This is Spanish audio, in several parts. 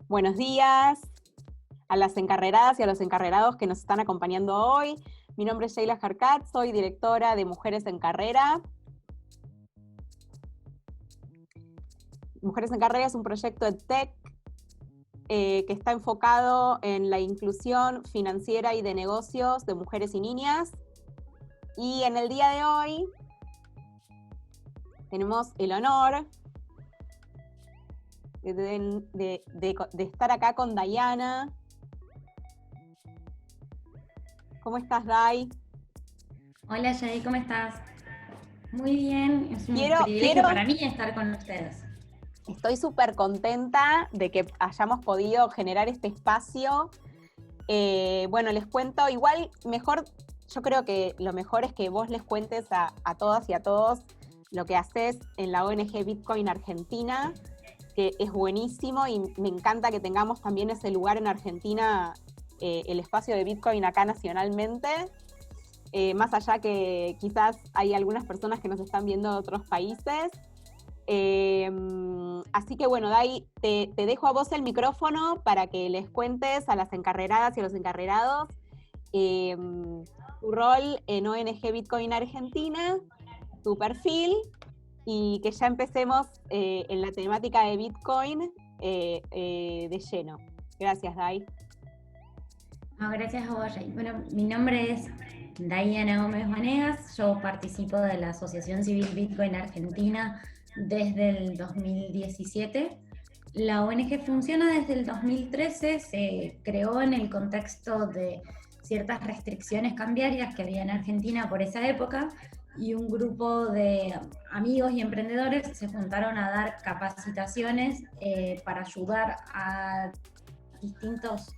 Buenos días a las encarreradas y a los encarrerados que nos están acompañando hoy. Mi nombre es Sheila Jarcat, soy directora de Mujeres en Carrera. Mujeres en Carrera es un proyecto EdTech que está enfocado en la inclusión financiera y de negocios de mujeres y niñas. Y en el día de hoy tenemos el honor de estar acá con Dayana. ¿Cómo estás, Day? Hola, Jay, ¿cómo estás? Muy bien, es un privilegio para mí estar con ustedes. Estoy súper contenta de que hayamos podido generar este espacio. Bueno, les cuento, igual mejor, yo creo que lo mejor es que vos les cuentes a todas y a todos lo que haces en la ONG Bitcoin Argentina, que es buenísimo y me encanta que tengamos también ese lugar en Argentina, el espacio de Bitcoin acá nacionalmente, más allá que quizás hay algunas personas que nos están viendo de otros países. Así que bueno, Day, te dejo a vos el micrófono para que les cuentes a las encarreradas y a los encarrerados tu rol en ONG Bitcoin Argentina, tu perfil, y que ya empecemos en la temática de Bitcoin de lleno. Gracias, Day. No, gracias a vos, Jay. Bueno, mi nombre es Dayana Gómez Vanegas, yo participo de la Asociación Civil Bitcoin Argentina desde el 2017. La ONG funciona desde el 2013, se creó en el contexto de ciertas restricciones cambiarias que había en Argentina por esa época, y un grupo de amigos y emprendedores se juntaron a dar capacitaciones para ayudar a distintos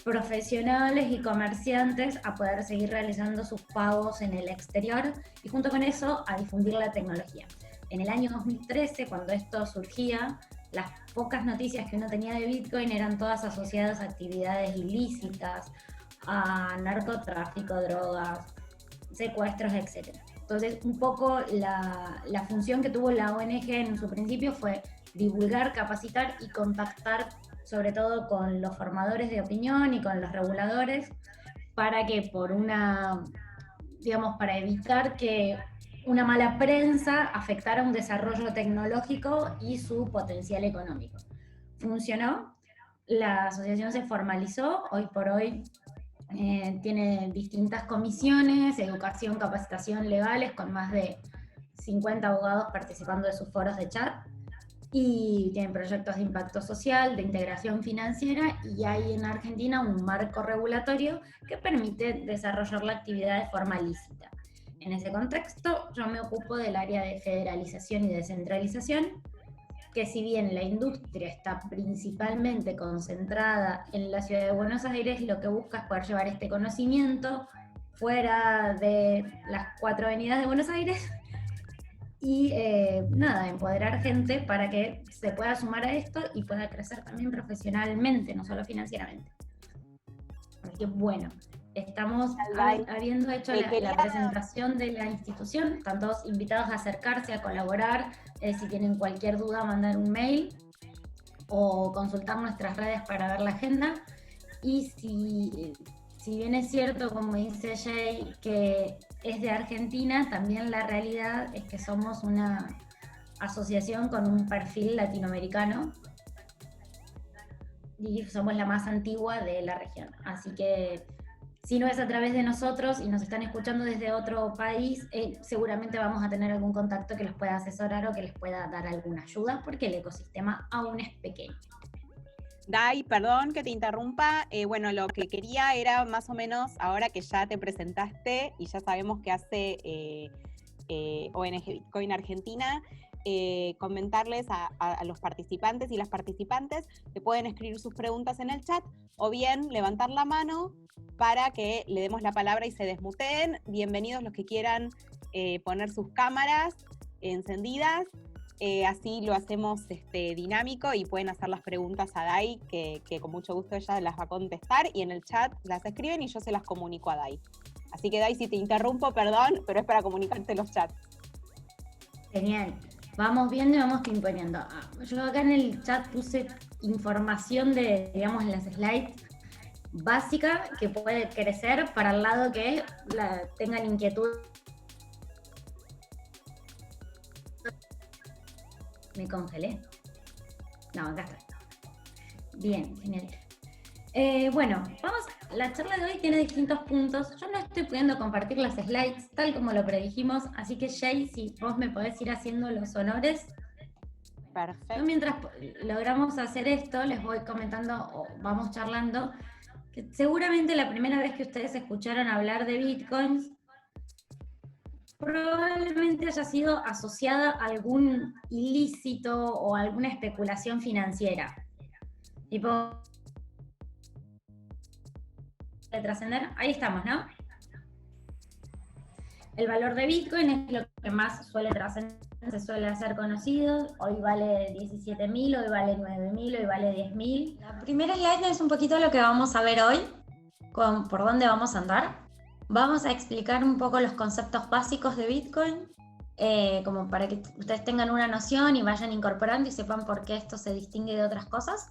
profesionales y comerciantes a poder seguir realizando sus pagos en el exterior y junto con eso a difundir la tecnología. En el año 2013, cuando esto surgía, las pocas noticias que uno tenía de Bitcoin eran todas asociadas a actividades ilícitas, a narcotráfico, drogas, secuestros, etc. Entonces, un poco la función que tuvo la ONG en su principio fue divulgar, capacitar y contactar sobre todo con los formadores de opinión y con los reguladores para que para evitar que una mala prensa afectara un desarrollo tecnológico y su potencial económico. Funcionó, la asociación se formalizó, hoy por hoy tiene distintas comisiones, educación, capacitación legales, con más de 50 abogados participando de sus foros de chat, y tienen proyectos de impacto social, de integración financiera, y hay en Argentina un marco regulatorio que permite desarrollar la actividad de forma lícita. En ese contexto, yo me ocupo del área de federalización y descentralización, que si bien la industria está principalmente concentrada en la ciudad de Buenos Aires, lo que busca es poder llevar este conocimiento fuera de las 4 avenidas de Buenos Aires y empoderar gente para que se pueda sumar a esto y pueda crecer también profesionalmente, no solo financieramente. Así que bueno, estamos habiendo hecho la presentación de la institución, están todos invitados a acercarse, a colaborar, si tienen cualquier duda mandar un mail o consultar nuestras redes para ver la agenda. Y si bien es cierto, como dice Jay, que es de Argentina, también la realidad es que somos una asociación con un perfil latinoamericano y somos la más antigua de la región. Así que si no es a través de nosotros y nos están escuchando desde otro país, seguramente vamos a tener algún contacto que los pueda asesorar o que les pueda dar alguna ayuda, porque el ecosistema aún es pequeño. Day, perdón que te interrumpa. Bueno, lo que quería era más o menos, ahora que ya te presentaste y ya sabemos que hace ONG Bitcoin Argentina, comentarles a los participantes y las participantes que pueden escribir sus preguntas en el chat o bien levantar la mano para que le demos la palabra y se desmuteen. Bienvenidos los que quieran poner sus cámaras encendidas. así lo hacemos dinámico y pueden hacer las preguntas a Dai, que con mucho gusto ella las va a contestar, y en el chat las escriben y yo se las comunico a Dai. Así que Dai, si te interrumpo, perdón, pero es para comunicarte los chats. Genial. Vamos viendo y vamos pimponeando. Yo acá en el chat puse información de, digamos, las slides básica que puede crecer para el lado que tengan inquietud. Me congelé. No, acá está. Bien, genial. Bueno, la charla de hoy tiene distintos puntos. Yo no estoy pudiendo compartir las slides tal como lo predijimos, así que Jay, si vos me podés ir haciendo los honores. Perfecto. Yo, mientras logramos hacer esto, les voy comentando, o vamos charlando, que seguramente la primera vez que ustedes escucharon hablar de bitcoins probablemente haya sido asociada a algún ilícito o alguna especulación financiera. Tipo, de trascender, ahí estamos, ¿no? El valor de Bitcoin es lo que más suele trascender, se suele hacer conocido. Hoy vale 17.000, hoy vale 9.000, hoy vale 10.000. La primera slide es un poquito lo que vamos a ver hoy, por dónde vamos a andar. Vamos a explicar un poco los conceptos básicos de Bitcoin, como para que ustedes tengan una noción y vayan incorporando y sepan por qué esto se distingue de otras cosas.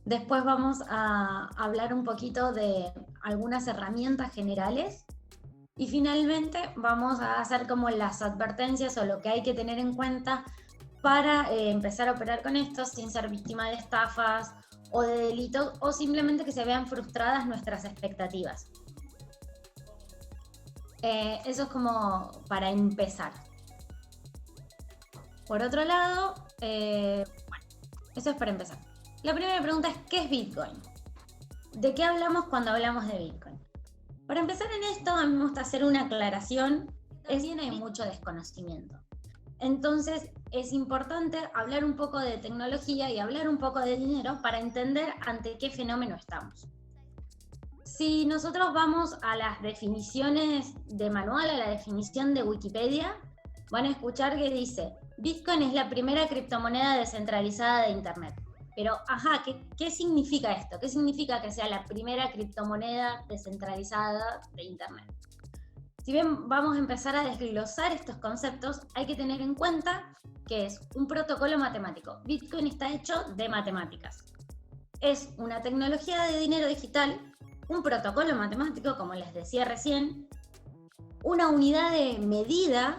Después vamos a hablar un poquito de algunas herramientas generales. Y finalmente vamos a hacer como las advertencias o lo que hay que tener en cuenta para empezar a operar con esto sin ser víctima de estafas o de delitos, o simplemente que se vean frustradas nuestras expectativas. Eso es como para empezar. Por otro lado, bueno, eso es para empezar. La primera pregunta es, ¿qué es Bitcoin? ¿De qué hablamos cuando hablamos de Bitcoin? Para empezar en esto, a mí me gusta hacer una aclaración. Hay mucho desconocimiento. Entonces, es importante hablar un poco de tecnología y hablar un poco de dinero para entender ante qué fenómeno estamos. Si nosotros vamos a las definiciones de manual, a la definición de Wikipedia, van a escuchar que dice, Bitcoin es la primera criptomoneda descentralizada de Internet. Pero, ¿qué significa esto? ¿Qué significa que sea la primera criptomoneda descentralizada de Internet? Si bien vamos a empezar a desglosar estos conceptos, hay que tener en cuenta que es un protocolo matemático. Bitcoin está hecho de matemáticas. Es una tecnología de dinero digital, un protocolo matemático, como les decía recién, una unidad de medida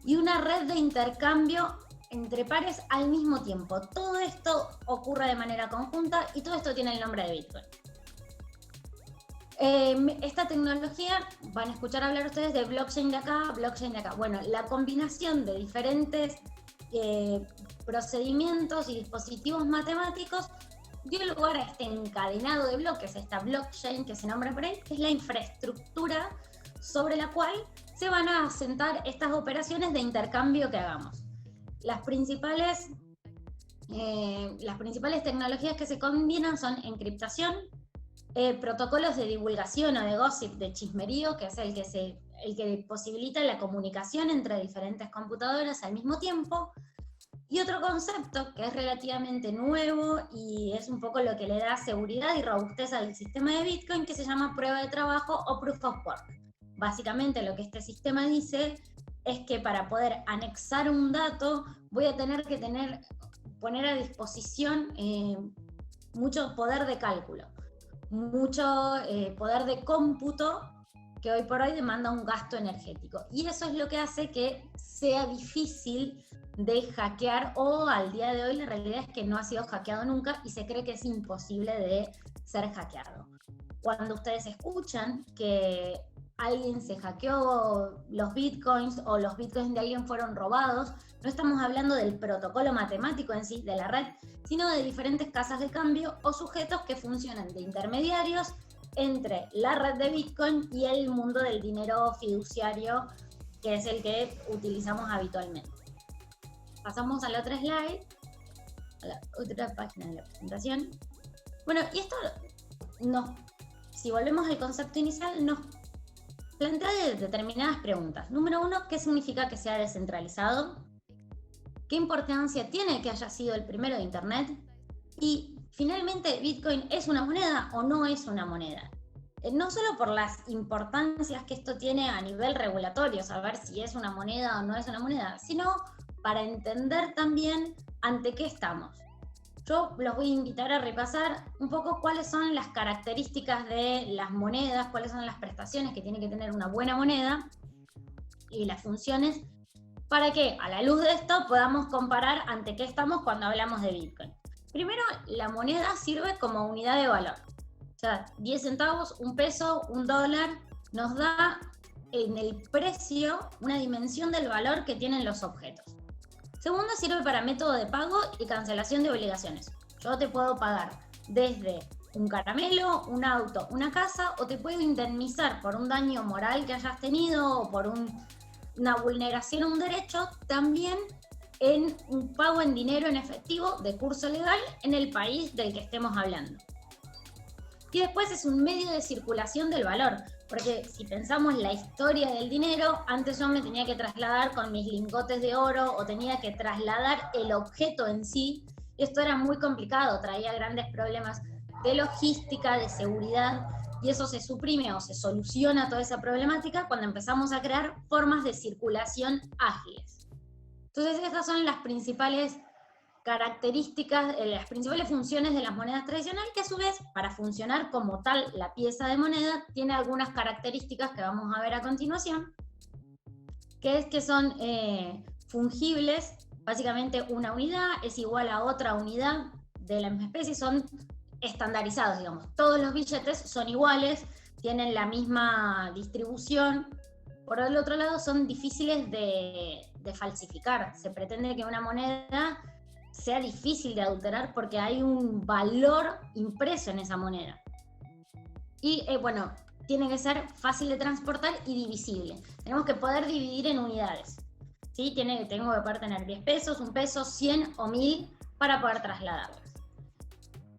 y una red de intercambio entre pares al mismo tiempo. Todo esto ocurre de manera conjunta y todo esto tiene el nombre de Bitcoin. Esta tecnología, van a escuchar hablar ustedes de blockchain de acá, blockchain de acá. Bueno, la combinación de diferentes procedimientos y dispositivos matemáticos dio lugar a este encadenado de bloques, esta blockchain que se nombra por ahí, que es la infraestructura sobre la cual se van a asentar estas operaciones de intercambio que hagamos. Las principales tecnologías que se combinan son encriptación, protocolos de divulgación o de gossip, de chismerío, que es el que posibilita la comunicación entre diferentes computadoras al mismo tiempo, y otro concepto que es relativamente nuevo y es un poco lo que le da seguridad y robustez al sistema de Bitcoin, que se llama prueba de trabajo o proof of work. Básicamente lo que este sistema dice es que para poder anexar un dato voy a tener que poner a disposición mucho poder de cálculo, mucho poder de cómputo que hoy por hoy demanda un gasto energético. Y eso es lo que hace que sea difícil de hackear, o al día de hoy la realidad es que no ha sido hackeado nunca y se cree que es imposible de ser hackeado. Cuando ustedes escuchan que alguien se hackeó los bitcoins o los bitcoins de alguien fueron robados, no estamos hablando del protocolo matemático en sí, de la red, sino de diferentes casas de cambio o sujetos que funcionan de intermediarios entre la red de Bitcoin y el mundo del dinero fiduciario, que es el que utilizamos habitualmente. Pasamos a la otra slide, a la otra página de la presentación. Bueno, y esto, si volvemos al concepto inicial, nos plantea determinadas preguntas. Número 1, ¿qué significa que sea descentralizado? qué importancia tiene que haya sido el primero de Internet y finalmente Bitcoin es una moneda o no es una moneda. No solo por las importancias que esto tiene a nivel regulatorio, saber si es una moneda o no es una moneda, sino para entender también ante qué estamos. Yo los voy a invitar a repasar un poco cuáles son las características de las monedas, cuáles son las prestaciones que tiene que tener una buena moneda y las funciones, para que a la luz de esto podamos comparar ante qué estamos cuando hablamos de Bitcoin. Primero, la moneda sirve como unidad de valor. O sea, 10 centavos, un peso, un dólar, nos da en el precio una dimensión del valor que tienen los objetos. Segundo, sirve para método de pago y cancelación de obligaciones. Yo te puedo pagar desde un caramelo, un auto, una casa, o te puedo indemnizar por un daño moral que hayas tenido o por una vulneración a un derecho, también en un pago en dinero en efectivo de curso legal en el país del que estemos hablando. Y después es un medio de circulación del valor, porque si pensamos la historia del dinero, antes yo me tenía que trasladar con mis lingotes de oro o tenía que trasladar el objeto en sí, y esto era muy complicado, traía grandes problemas de logística, de seguridad, y eso se suprime o se soluciona toda esa problemática cuando empezamos a crear formas de circulación ágiles. Entonces estas son las principales características, las principales funciones de las monedas tradicionales, que a su vez, para funcionar como tal la pieza de moneda, tiene algunas características que vamos a ver a continuación, que es que son fungibles. Básicamente una unidad es igual a otra unidad de la misma especie, son estandarizados, digamos. Todos los billetes son iguales, tienen la misma distribución. Por el otro lado, son difíciles de falsificar. Se pretende que una moneda sea difícil de adulterar porque hay un valor impreso en esa moneda. Y bueno, tiene que ser fácil de transportar y divisible. Tenemos que poder dividir en unidades. ¿Sí? Tengo que poder tener 10 pesos, 1 peso, 100 o 1000 para poder trasladarlas.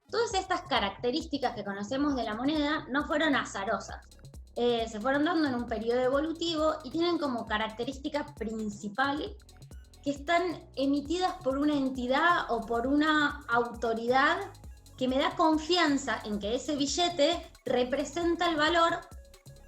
Todas estas características que conocemos de la moneda no fueron azarosas. Se fueron dando en un periodo evolutivo y tienen como característica principal que están emitidas por una entidad o por una autoridad que me da confianza en que ese billete representa el valor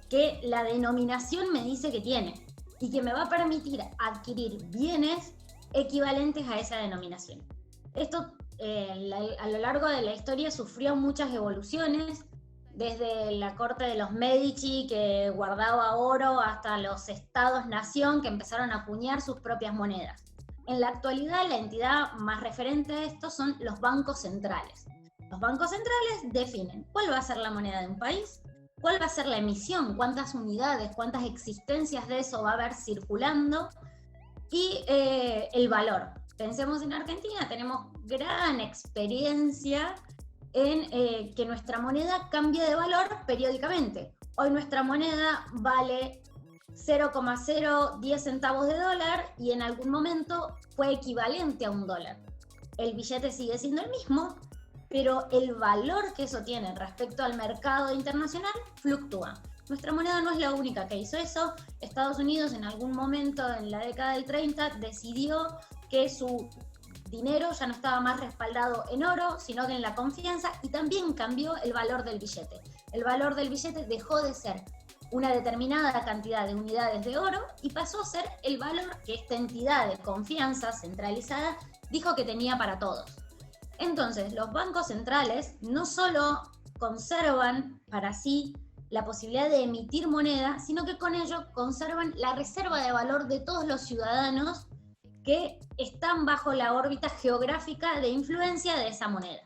que la denominación me dice que tiene y que me va a permitir adquirir bienes equivalentes a esa denominación. Esto a lo largo de la historia sufrió muchas evoluciones, desde la corte de los Medici, que guardaba oro, hasta los estados-nación que empezaron a acuñar sus propias monedas. En la actualidad, la entidad más referente a esto son los bancos centrales. Los bancos centrales definen cuál va a ser la moneda de un país, cuál va a ser la emisión, cuántas unidades, cuántas existencias de eso va a haber circulando, y el valor. Pensemos en Argentina, tenemos gran experiencia en que nuestra moneda cambia de valor periódicamente. Hoy nuestra moneda vale 0,010 centavos de dólar y en algún momento fue equivalente a un dólar. El billete sigue siendo el mismo, pero el valor que eso tiene respecto al mercado internacional fluctúa. Nuestra moneda no es la única que hizo eso. Estados Unidos en algún momento en la década del 30 decidió que su dinero ya no estaba más respaldado en oro, sino que en la confianza, y también cambió el valor del billete. El valor del billete dejó de ser una determinada cantidad de unidades de oro y pasó a ser el valor que esta entidad de confianza centralizada dijo que tenía para todos. Entonces, los bancos centrales no solo conservan para sí la posibilidad de emitir moneda, sino que con ello conservan la reserva de valor de todos los ciudadanos que están bajo la órbita geográfica de influencia de esa moneda.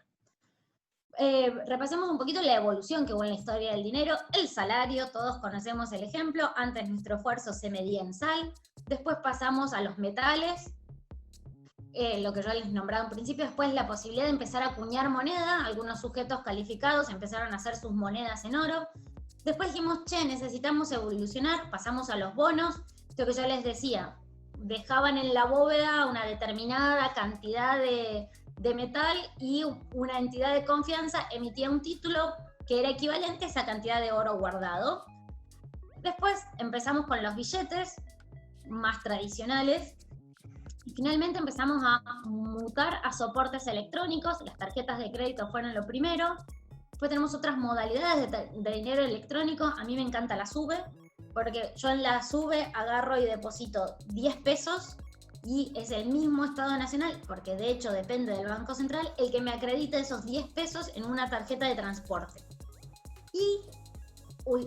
Repasemos un poquito la evolución que hubo en la historia del dinero. El salario, todos conocemos el ejemplo. Antes nuestro esfuerzo se medía en sal, después pasamos a los metales, lo que yo les nombraba en principio, después la posibilidad de empezar a acuñar moneda. Algunos sujetos calificados empezaron a hacer sus monedas en oro. Después dijimos, necesitamos evolucionar, pasamos a los bonos. Esto que yo les decía, dejaban en la bóveda una determinada cantidad de metal y una entidad de confianza emitía un título que era equivalente a esa cantidad de oro guardado. Después empezamos con los billetes más tradicionales, Y finalmente empezamos a mutar a soportes electrónicos, las tarjetas de crédito fueron lo primero. Después tenemos otras modalidades de dinero electrónico. A mí me encanta la SUBE, porque yo en la SUBE agarro y deposito 10 pesos y es el mismo Estado Nacional, porque de hecho depende del Banco Central, el que me acredite esos 10 pesos en una tarjeta de transporte. Y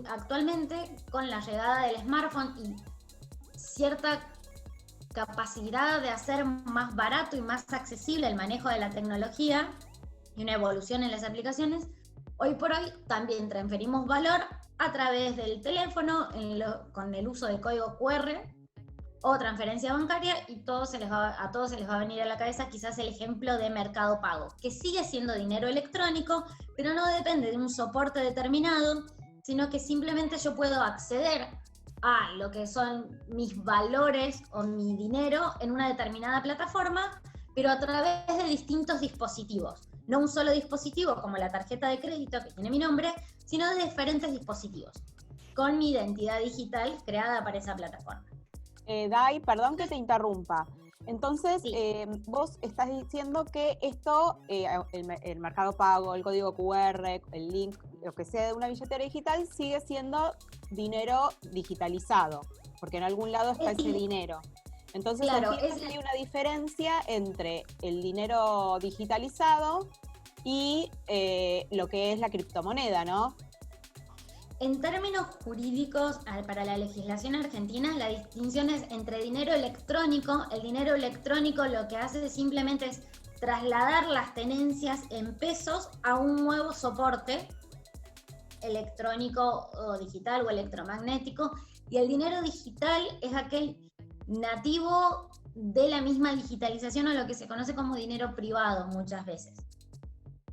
actualmente, con la llegada del smartphone y cierta capacidad de hacer más barato y más accesible el manejo de la tecnología y una evolución en las aplicaciones, hoy por hoy también transferimos valor a través del teléfono con el uso del código QR o transferencia bancaria, y a todos se les va a venir a la cabeza quizás el ejemplo de Mercado Pago, que sigue siendo dinero electrónico, pero no depende de un soporte determinado, sino que simplemente yo puedo acceder a lo que son mis valores o mi dinero en una determinada plataforma, pero a través de distintos dispositivos. No un solo dispositivo como la tarjeta de crédito que tiene mi nombre, sino de diferentes dispositivos, con mi identidad digital creada para esa plataforma. Dai, perdón que te interrumpa. Entonces, Sí. vos estás diciendo que esto, el Mercado Pago, el código QR, el link, lo que sea de una billetera digital, sigue siendo dinero digitalizado, porque en algún lado está ese dinero. Entonces, claro, entiendo que hay una diferencia entre el dinero digitalizado y lo que es la criptomoneda, ¿no? En términos jurídicos, para la legislación argentina, la distinción es entre dinero electrónico. El dinero electrónico lo que hace simplemente es trasladar las tenencias en pesos a un nuevo soporte electrónico o digital o electromagnético. Y el dinero digital es aquel nativo de la misma digitalización, o lo que se conoce como dinero privado muchas veces.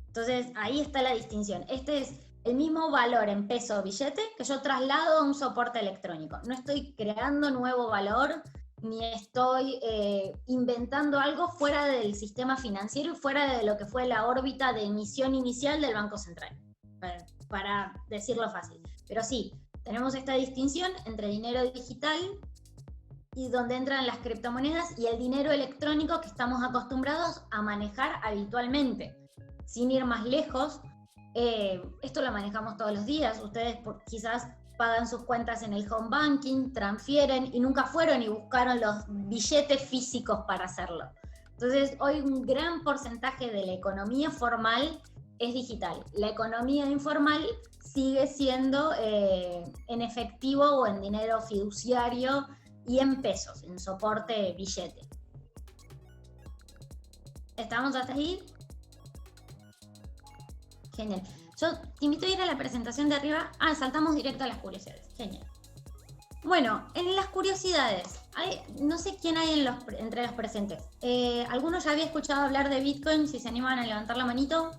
Entonces, ahí está la distinción. Este es el mismo valor en peso o billete que yo traslado a un soporte electrónico. No estoy creando nuevo valor, ni estoy inventando algo fuera del sistema financiero y fuera de lo que fue la órbita de emisión inicial del Banco Central, para decirlo fácil. Pero sí, tenemos esta distinción entre dinero digital, y donde entran las criptomonedas, y el dinero electrónico que estamos acostumbrados a manejar habitualmente. Sin ir más lejos, esto lo manejamos todos los días. Ustedes quizás pagan sus cuentas en el home banking, transfieren y nunca fueron y buscaron los billetes físicos para hacerlo. Entonces, hoy un gran porcentaje de la economía formal es digital. La economía informal sigue siendo en efectivo o en dinero fiduciario y en pesos, en soporte billete. ¿Estamos hasta ahí? Genial. Yo te invito a ir a la presentación de arriba. Saltamos directo a las curiosidades. Genial. Bueno, en las curiosidades, no sé quién hay entre los presentes. ¿Alguno ya había escuchado hablar de Bitcoin? Si se animan a levantar la manito.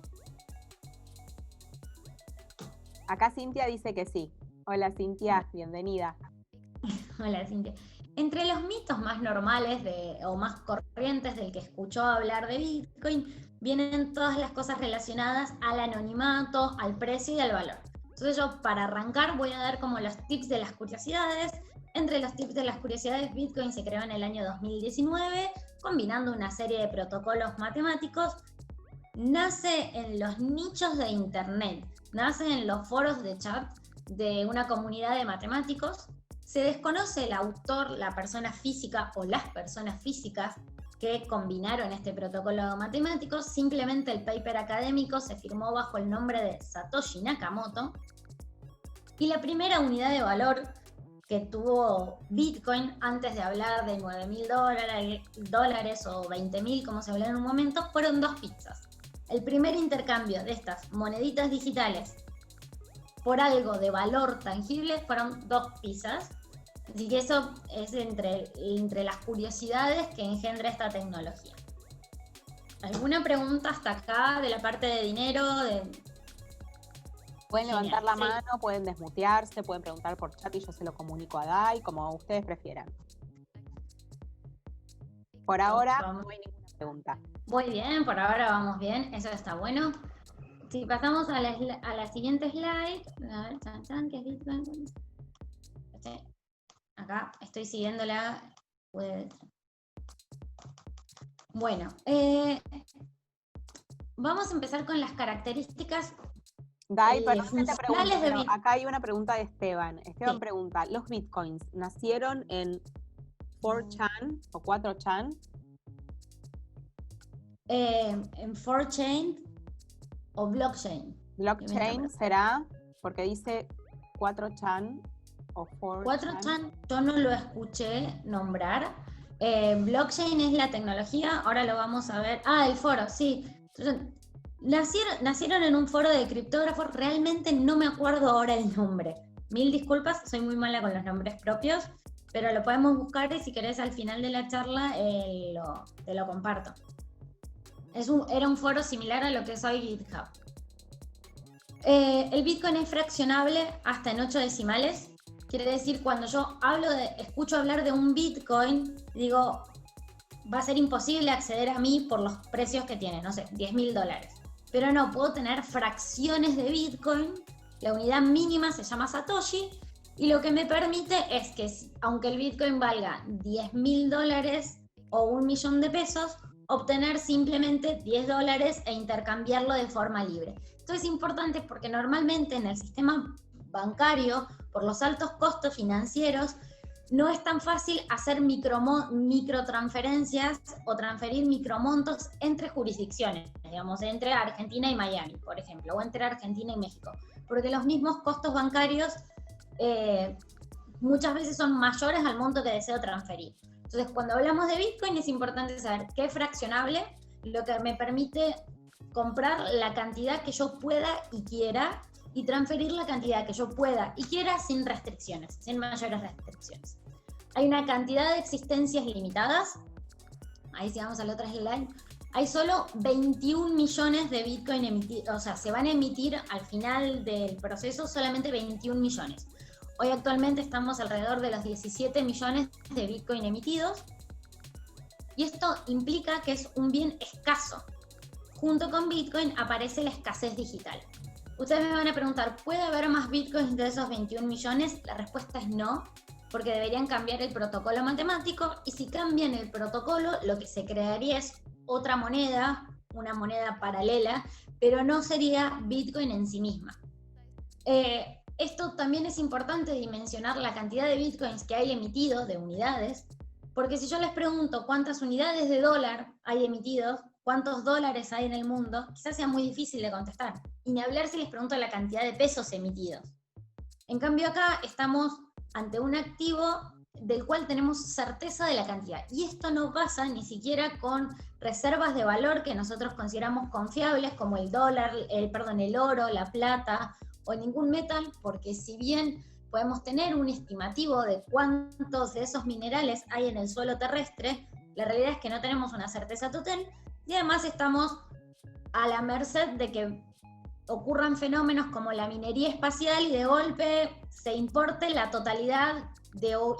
Acá Cintia dice que sí. Hola Cintia, bienvenida. Hola Cintia. Entre los mitos más normales o más corrientes del que escuchó hablar de Bitcoin, vienen todas las cosas relacionadas al anonimato, al precio y al valor. Entonces yo, para arrancar, voy a dar como los tips de las curiosidades. Entre los tips de las curiosidades, Bitcoin se creó en el año 2019, combinando una serie de protocolos matemáticos. Nace en los nichos de Internet, nace en los foros de chat de una comunidad de matemáticos. Se desconoce el autor, la persona física o las personas físicas que combinaron este protocolo matemático. Simplemente el paper académico se firmó bajo el nombre de Satoshi Nakamoto. Y la primera unidad de valor que tuvo Bitcoin, antes de hablar de $9.000 o 20.000, como se habló en un momento, fueron 2 pizzas. El primer intercambio de estas moneditas digitales por algo de valor tangible fueron 2 pizzas. Así que eso es entre las curiosidades que engendra esta tecnología. ¿Alguna pregunta hasta acá de la parte de dinero? Pueden levantar la mano, pueden desmutearse, pueden preguntar por chat y yo se lo comunico a Dai, como ustedes prefieran. Por ahora no hay ninguna pregunta. Muy bien, por ahora vamos bien, eso está bueno. Si pasamos a la siguiente slide, a ver, ¿qué es Bitcoin? Acá estoy siguiéndola. Bueno, vamos a empezar con las características Dai, perdón que te pregunto, funcionales de pero Bitcoin. acá hay una pregunta de Esteban. Esteban Sí. pregunta, ¿los bitcoins nacieron en 4chan o 4chan? En 4chain o blockchain. Blockchain será, porque dice 4chan o 4chan. 4chan yo no lo escuché nombrar. Blockchain es la tecnología, ahora lo vamos a ver. Ah, el foro, sí. Entonces, nacieron en un foro de criptógrafos, realmente no me acuerdo ahora el nombre. Mil disculpas, soy muy mala con los nombres propios, pero lo podemos buscar y si querés al final de la charla te lo comparto. Era un foro similar a lo que es hoy GitHub. El Bitcoin es fraccionable hasta en 8 decimales. Quiere decir, cuando yo escucho hablar de un Bitcoin, digo, va a ser imposible acceder a mí por los precios que tiene, no sé, $10.000. Pero no, puedo tener fracciones de Bitcoin, la unidad mínima se llama Satoshi, y lo que me permite es que, aunque el Bitcoin valga $10.000 o $1.000.000, obtener simplemente $10 e intercambiarlo de forma libre. Esto es importante porque normalmente en el sistema bancario, por los altos costos financieros, no es tan fácil hacer microtransferencias o transferir micromontos entre jurisdicciones, digamos, entre Argentina y Miami, por ejemplo, o entre Argentina y México, porque los mismos costos bancarios muchas veces son mayores al monto que deseo transferir. Entonces, cuando hablamos de Bitcoin es importante saber que es fraccionable, lo que me permite comprar la cantidad que yo pueda y quiera y transferir la cantidad que yo pueda y quiera sin restricciones, sin mayores restricciones. Hay una cantidad de existencias limitadas. Ahí si vamos al otro slide. Hay solo 21 millones de Bitcoin emitidos, o sea, se van a emitir al final del proceso solamente 21 millones. Hoy actualmente estamos alrededor de los 17 millones de Bitcoin emitidos. Y esto implica que es un bien escaso. Junto con Bitcoin aparece la escasez digital. Ustedes me van a preguntar, ¿puede haber más Bitcoins de esos 21 millones? La respuesta es no, porque deberían cambiar el protocolo matemático, y si cambian el protocolo, lo que se crearía es otra moneda, una moneda paralela, pero no sería Bitcoin en sí misma. Esto también es importante dimensionar la cantidad de Bitcoins que hay emitidos, de unidades, porque si yo les pregunto cuántas unidades de dólar hay emitidos, cuántos dólares hay en el mundo, quizás sea muy difícil de contestar. Y ni hablar si les pregunto la cantidad de pesos emitidos. En cambio acá estamos ante un activo del cual tenemos certeza de la cantidad. Y esto no pasa ni siquiera con reservas de valor que nosotros consideramos confiables, como el oro, la plata o ningún metal, porque si bien podemos tener un estimativo de cuántos de esos minerales hay en el suelo terrestre, la realidad es que no tenemos una certeza total y además estamos a la merced de que ocurran fenómenos como la minería espacial y de golpe se importe la totalidad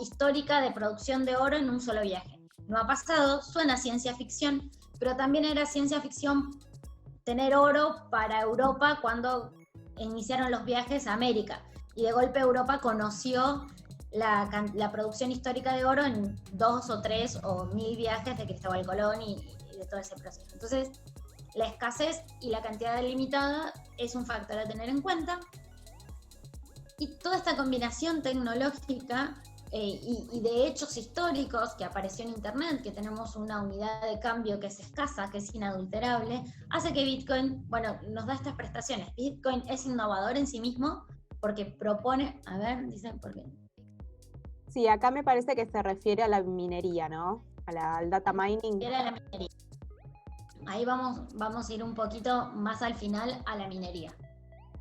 histórica de producción de oro en un solo viaje. No ha pasado, suena ciencia ficción, pero también era ciencia ficción tener oro para Europa cuando iniciaron los viajes a América. Y de golpe Europa conoció la producción histórica de oro en 2 o 3 o 1000 viajes de Cristóbal Colón y de todo ese proceso. Entonces, la escasez y la cantidad limitada es un factor a tener en cuenta. Y toda esta combinación tecnológica y de hechos históricos que apareció en Internet, que tenemos una unidad de cambio que es escasa, que es inadulterable, hace que Bitcoin, bueno, nos da estas prestaciones. Bitcoin es innovador en sí mismo porque propone, a ver, dicen por qué. Sí, acá me parece que se refiere a la minería, ¿no? Al data mining. Era la minería. Ahí vamos a ir un poquito más al final a la minería.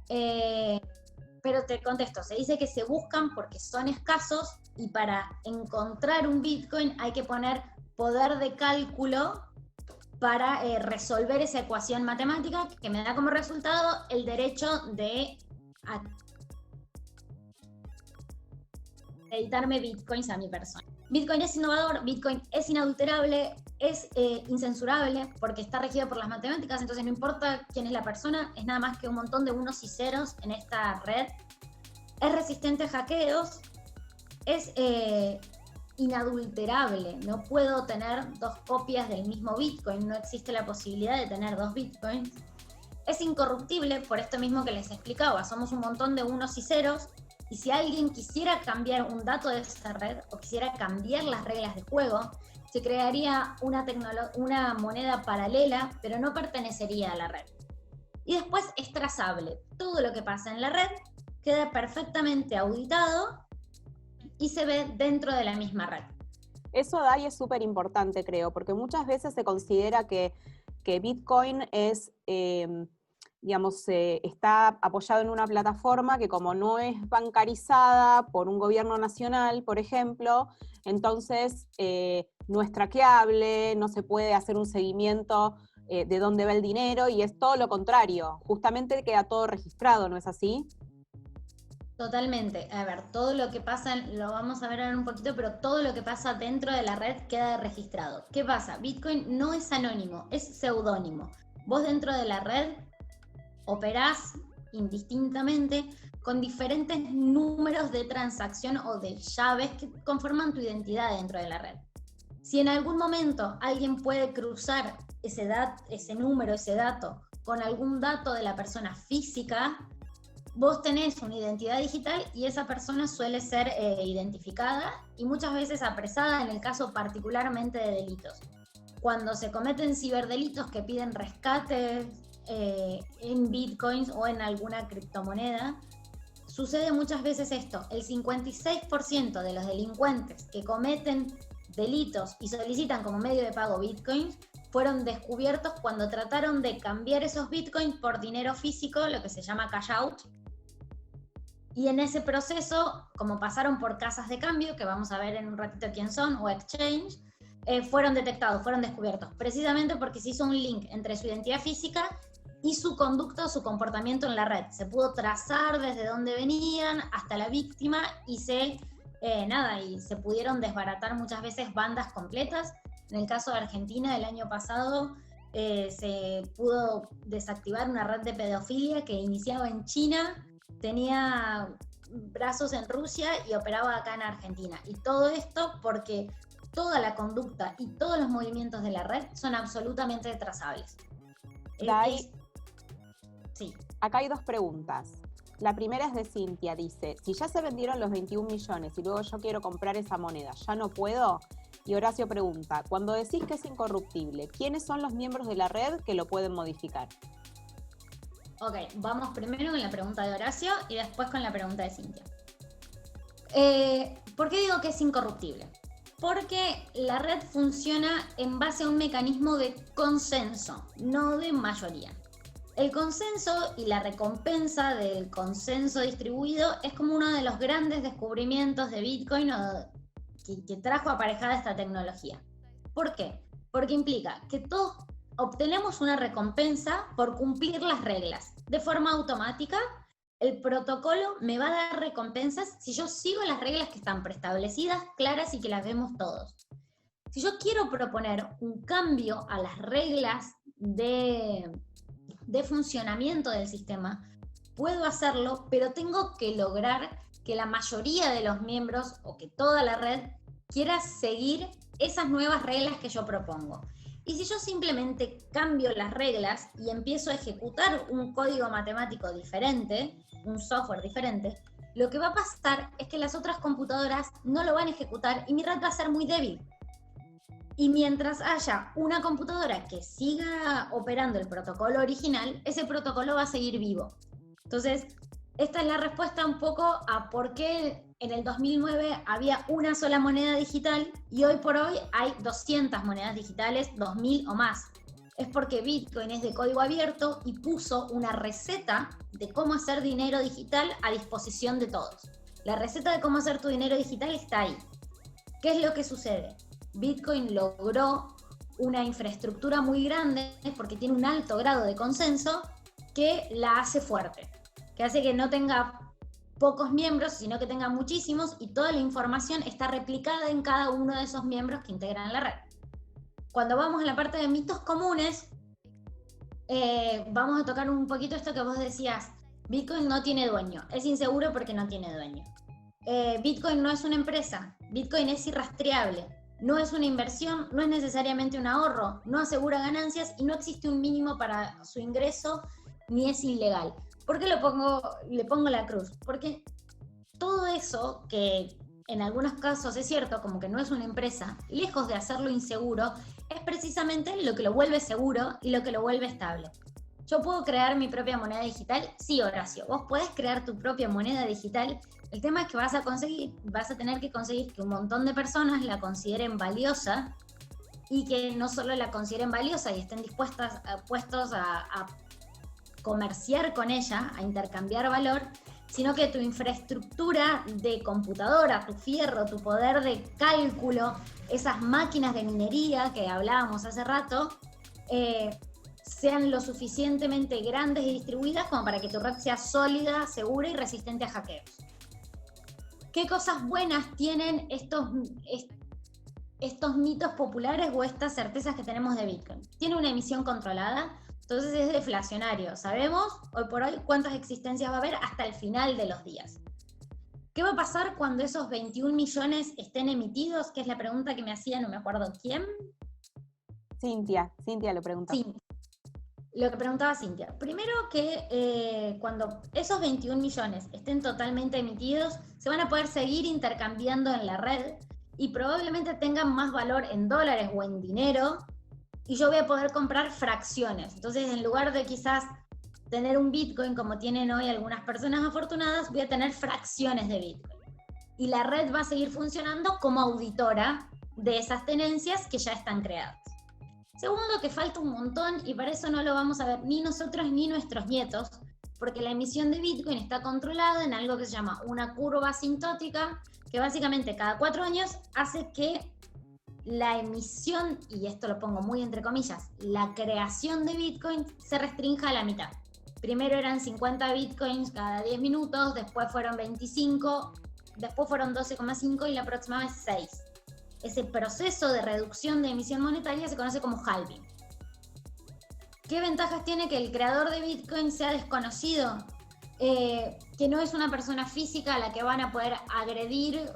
Pero te contesto, se dice que se buscan porque son escasos y para encontrar un Bitcoin hay que poner poder de cálculo para resolver esa ecuación matemática que me da como resultado el derecho de editarme Bitcoins a mi persona. Bitcoin es innovador, Bitcoin es inadulterable, es incensurable porque está regido por las matemáticas, entonces no importa quién es la persona, es nada más que un montón de unos y ceros en esta red. Es resistente a hackeos, es inadulterable. No puedo tener dos copias del mismo Bitcoin, no existe la posibilidad de tener dos Bitcoins. Es incorruptible por esto mismo que les explicaba, somos un montón de unos y ceros, y si alguien quisiera cambiar un dato de esa red o quisiera cambiar las reglas de juego, se crearía una moneda paralela, pero no pertenecería a la red. Y después es trazable. Todo lo que pasa en la red queda perfectamente auditado y se ve dentro de la misma red. Eso, Dai, es súper importante, creo, porque muchas veces se considera que Bitcoin es, está apoyado en una plataforma que como no es bancarizada por un gobierno nacional, por ejemplo, entonces no es traqueable, no se puede hacer un seguimiento de dónde va el dinero, y es todo lo contrario, justamente queda todo registrado, ¿no es así? Totalmente. A ver, todo lo que pasa, lo vamos a ver ahora un poquito, pero todo lo que pasa dentro de la red queda registrado. ¿Qué pasa? Bitcoin no es anónimo, es seudónimo. Vos dentro de la red operás indistintamente con diferentes números de transacción o de llaves que conforman tu identidad dentro de la red. Si en algún momento alguien puede cruzar ese número, ese dato, con algún dato de la persona física, vos tenés una identidad digital y esa persona suele ser identificada y muchas veces apresada en el caso particularmente de delitos. Cuando se cometen ciberdelitos que piden rescate en bitcoins o en alguna criptomoneda, sucede muchas veces esto. El 56% de los delincuentes que cometen delitos y solicitan como medio de pago bitcoins fueron descubiertos cuando trataron de cambiar esos bitcoins por dinero físico, lo que se llama cash out. Y en ese proceso, como pasaron por casas de cambio, que vamos a ver en un ratito quién son, o exchange, fueron detectados, fueron descubiertos, precisamente porque se hizo un link entre su identidad física y su conducta o su comportamiento en la red. Se pudo trazar desde dónde venían hasta la víctima y se pudieron desbaratar muchas veces bandas completas. En el caso de Argentina, el año pasado se pudo desactivar una red de pedofilia que iniciaba en China, tenía brazos en Rusia y operaba acá en Argentina. Y todo esto porque toda la conducta y todos los movimientos de la red son absolutamente trazables. Sí. Acá hay dos preguntas. La primera es de Cintia, dice, si ya se vendieron los 21 millones y luego yo quiero comprar esa moneda, ¿ya no puedo? Y Horacio pregunta, cuando decís que es incorruptible, ¿quiénes son los miembros de la red que lo pueden modificar? Ok, vamos primero con la pregunta de Horacio y después con la pregunta de Cintia. ¿Por qué digo que es incorruptible? Porque la red funciona en base a un mecanismo de consenso, no de mayoría. El consenso y la recompensa del consenso distribuido es como uno de los grandes descubrimientos de Bitcoin que trajo aparejada esta tecnología. ¿Por qué? Porque implica que todos obtenemos una recompensa por cumplir las reglas. De forma automática, el protocolo me va a dar recompensas si yo sigo las reglas que están preestablecidas, claras y que las vemos todos. Si yo quiero proponer un cambio a las reglas de funcionamiento del sistema, puedo hacerlo, pero tengo que lograr que la mayoría de los miembros o que toda la red quiera seguir esas nuevas reglas que yo propongo. Y si yo simplemente cambio las reglas y empiezo a ejecutar un código matemático diferente, un software diferente, lo que va a pasar es que las otras computadoras no lo van a ejecutar y mi red va a ser muy débil. Y mientras haya una computadora que siga operando el protocolo original, ese protocolo va a seguir vivo. Entonces, esta es la respuesta un poco a por qué en el 2009 había una sola moneda digital y hoy por hoy hay 200 monedas digitales, 2000 o más. Es porque Bitcoin es de código abierto y puso una receta de cómo hacer dinero digital a disposición de todos. La receta de cómo hacer tu dinero digital está ahí. ¿Qué es lo que sucede? Bitcoin logró una infraestructura muy grande porque tiene un alto grado de consenso que la hace fuerte, que hace que no tenga pocos miembros, sino que tenga muchísimos y toda la información está replicada en cada uno de esos miembros que integran la red. Cuando vamos a la parte de mitos comunes, vamos a tocar un poquito esto que vos decías, Bitcoin no tiene dueño, es inseguro porque no tiene dueño. Bitcoin no es una empresa, Bitcoin es irrastreable, no es una inversión, no es necesariamente un ahorro, no asegura ganancias y no existe un mínimo para su ingreso ni es ilegal. ¿Por qué le pongo la cruz? Porque todo eso que en algunos casos es cierto, como que no es una empresa, lejos de hacerlo inseguro, es precisamente lo que lo vuelve seguro y lo que lo vuelve estable. ¿Yo puedo crear mi propia moneda digital? Sí, Horacio, vos podés crear tu propia moneda digital. El tema es que vas a tener que conseguir que un montón de personas la consideren valiosa y que no solo la consideren valiosa y estén puestos a comerciar con ella, a intercambiar valor, sino que tu infraestructura de computadora, tu fierro, tu poder de cálculo, esas máquinas de minería que hablábamos hace rato, sean lo suficientemente grandes y distribuidas como para que tu red sea sólida, segura y resistente a hackeos. ¿Qué cosas buenas tienen estos mitos populares o estas certezas que tenemos de Bitcoin? Tiene una emisión controlada, entonces es deflacionario. Sabemos hoy por hoy cuántas existencias va a haber hasta el final de los días. ¿Qué va a pasar cuando esos 21 millones estén emitidos? Que es la pregunta que me hacía, no me acuerdo quién. Cintia lo preguntó. Sí, lo que preguntaba Cintia. Primero que cuando esos 21 millones estén totalmente emitidos, se van a poder seguir intercambiando en la red y probablemente tengan más valor en dólares o en dinero, y yo voy a poder comprar fracciones. Entonces, en lugar de quizás tener un Bitcoin como tienen hoy algunas personas afortunadas, voy a tener fracciones de Bitcoin. Y la red va a seguir funcionando como auditora de esas tenencias que ya están creadas. Segundo, que falta un montón y para eso no lo vamos a ver ni nosotros ni nuestros nietos, porque la emisión de Bitcoin está controlada en algo que se llama una curva asintótica, que básicamente cada 4 años hace que la emisión, y esto lo pongo muy entre comillas, la creación de Bitcoin se restrinja a la mitad. Primero eran 50 Bitcoins cada 10 minutos, después fueron 25, después fueron 12,5 y la próxima vez 6. Ese proceso de reducción de emisión monetaria se conoce como halving. ¿Qué ventajas tiene que el creador de Bitcoin sea desconocido? Que no es una persona física a la que van a poder agredir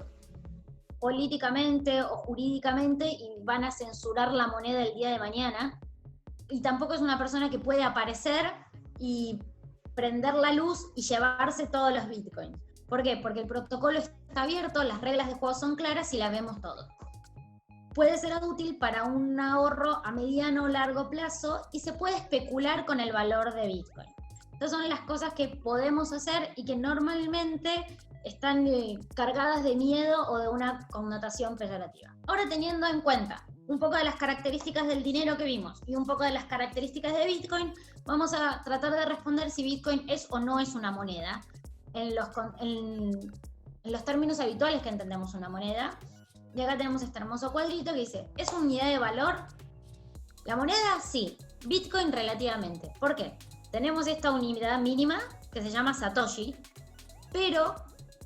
políticamente o jurídicamente y van a censurar la moneda el día de mañana. Y tampoco es una persona que puede aparecer y prender la luz y llevarse todos los bitcoins. ¿Por qué? Porque el protocolo está abierto, las reglas de juego son claras y las vemos todos. Puede ser útil para un ahorro a mediano o largo plazo y se puede especular con el valor de Bitcoin. Estas son las cosas que podemos hacer y que normalmente están cargadas de miedo o de una connotación peyorativa. Ahora, teniendo en cuenta un poco de las características del dinero que vimos y un poco de las características de Bitcoin, vamos a tratar de responder si Bitcoin es o no es una moneda en los términos habituales que entendemos una moneda. Y acá tenemos este hermoso cuadrito que dice, ¿es una unidad de valor? La moneda, sí. Bitcoin, relativamente. ¿Por qué? Tenemos esta unidad mínima que se llama Satoshi, pero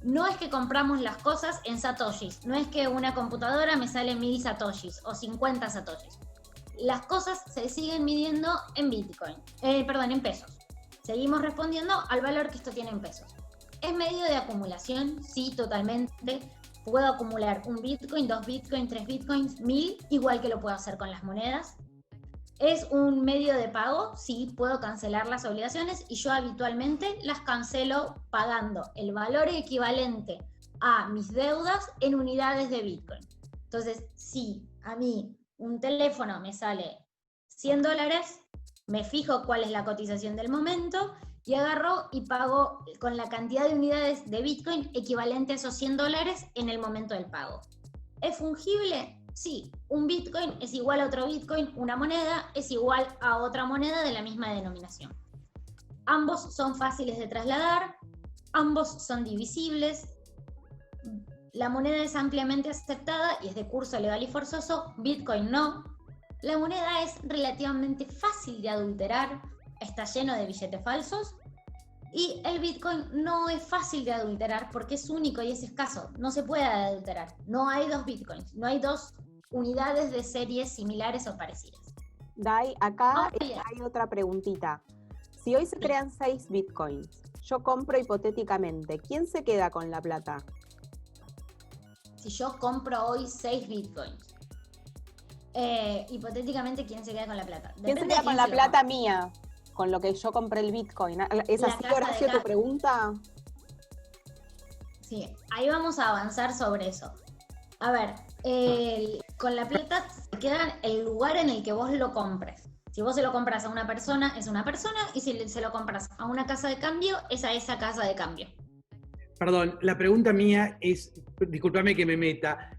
no es que compramos las cosas en satoshis, no es que una computadora me sale 1000 satoshis o 50 satoshis. Las cosas se siguen midiendo en Bitcoin, en pesos. Seguimos respondiendo al valor que esto tiene en pesos. ¿Es medio de acumulación? Sí, totalmente. Puedo acumular un Bitcoin, 2 Bitcoin, 3 Bitcoins, 1000, igual que lo puedo hacer con las monedas. ¿Es un medio de pago? Sí, puedo cancelar las obligaciones y yo habitualmente las cancelo pagando el valor equivalente a mis deudas en unidades de Bitcoin. Entonces, si a mí un teléfono me sale $100, me fijo cuál es la cotización del momento y agarro y pago con la cantidad de unidades de Bitcoin equivalente a esos $100 en el momento del pago. ¿Es fungible? Sí, un Bitcoin es igual a otro Bitcoin, una moneda es igual a otra moneda de la misma denominación. Ambos son fáciles de trasladar, ambos son divisibles, la moneda es ampliamente aceptada y es de curso legal y forzoso, Bitcoin no. La moneda es relativamente fácil de adulterar, está lleno de billetes falsos, y el Bitcoin no es fácil de adulterar porque es único y es escaso, no se puede adulterar, no hay dos Bitcoins, no hay dos unidades de series similares o parecidas. Dai, acá hay otra preguntita. Si hoy se crean 6 bitcoins, yo compro hipotéticamente, ¿quién se queda con la plata? si yo compro hoy 6 bitcoins, hipotéticamente, ¿quién se queda con la plata? ¿Quién se queda con la plata mía? Con lo que yo compré el bitcoin. ¿Es así, Horacio, tu pregunta? Sí, ahí vamos a avanzar sobre eso. A ver, con la plata se queda el lugar en el que vos lo compres. Si vos se lo compras a una persona, es una persona, y si se lo compras a una casa de cambio, es a esa casa de cambio. Perdón, la pregunta mía es, discúlpame que me meta,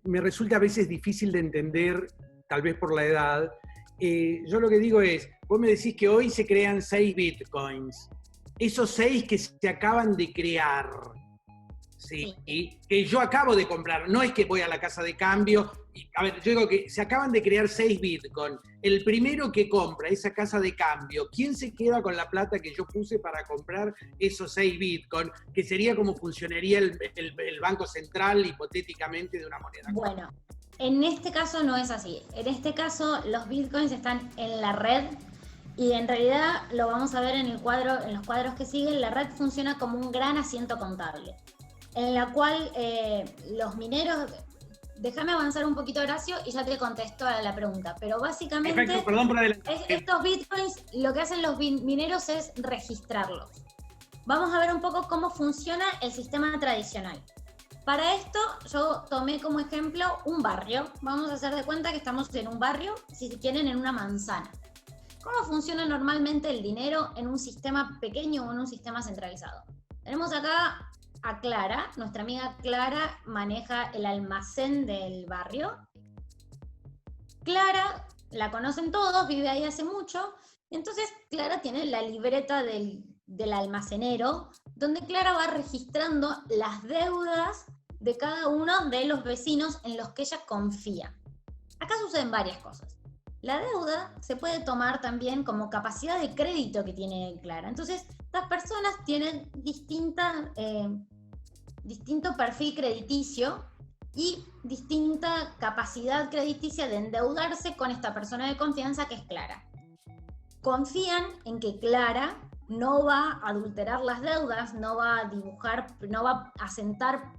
me resulta a veces difícil de entender, tal vez por la edad. Yo lo que digo es, vos me decís que hoy se crean 6 bitcoins. Esos 6 que se acaban de crear, ¿sí? Que yo acabo de comprar, no es que voy a la casa de cambio. A ver, yo digo que se acaban de crear 6 bitcoins. El primero que compra esa casa de cambio, ¿quién se queda con la plata que yo puse para comprar esos 6 bitcoins? Que sería como funcionaría el Banco Central, hipotéticamente, de una moneda. Bueno, en este caso no es así. En este caso, los bitcoins están en la red. Y en realidad, lo vamos a ver en los cuadros que siguen, la red funciona como un gran asiento contable, en la cual los mineros... Déjame avanzar un poquito, Horacio, y ya te contesto a la pregunta. Pero básicamente, perfecto, perdón por adelantar. Estos bitcoins, lo que hacen los mineros es registrarlos. Vamos a ver un poco cómo funciona el sistema tradicional. Para esto, yo tomé como ejemplo un barrio. Vamos a hacer de cuenta que estamos en un barrio, si quieren, en una manzana. ¿Cómo funciona normalmente el dinero en un sistema pequeño o en un sistema centralizado? Tenemos acá a Clara, nuestra amiga Clara maneja el almacén del barrio. Clara, la conocen todos, vive ahí hace mucho, entonces Clara tiene la libreta del almacenero, donde Clara va registrando las deudas de cada uno de los vecinos en los que ella confía. Acá suceden varias cosas. La deuda se puede tomar también como capacidad de crédito que tiene Clara. Entonces, estas personas tienen distinto perfil crediticio y distinta capacidad crediticia de endeudarse con esta persona de confianza que es Clara. Confían en que Clara no va a adulterar las deudas, no va a asentar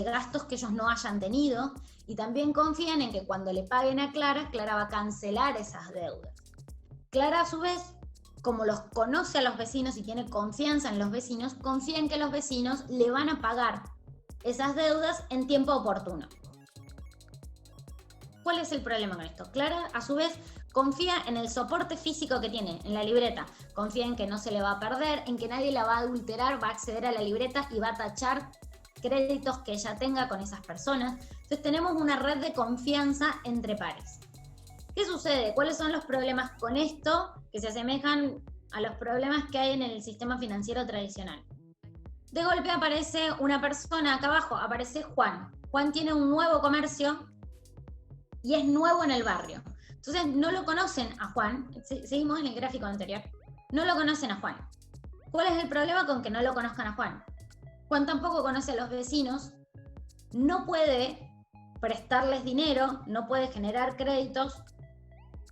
gastos que ellos no hayan tenido, y también confían en que cuando le paguen a Clara, Clara va a cancelar esas deudas. Clara, a su vez, como los conoce a los vecinos y tiene confianza en los vecinos, confía en que los vecinos le van a pagar esas deudas en tiempo oportuno. ¿Cuál es el problema con esto? Clara, a su vez, confía en el soporte físico que tiene, en la libreta. Confía en que no se le va a perder, en que nadie la va a adulterar, va a acceder a la libreta y va a tachar créditos que ella tenga con esas personas. Entonces tenemos una red de confianza entre pares. ¿Qué sucede? ¿Cuáles son los problemas con esto que se asemejan a los problemas que hay en el sistema financiero tradicional? De golpe aparece una persona, acá abajo aparece Juan. Juan tiene un nuevo comercio y es nuevo en el barrio. Entonces no lo conocen a Juan. Seguimos en el gráfico anterior. No lo conocen a Juan. ¿Cuál es el problema con que no lo conozcan a Juan? Juan tampoco conoce a los vecinos, no puede prestarles dinero, no puede generar créditos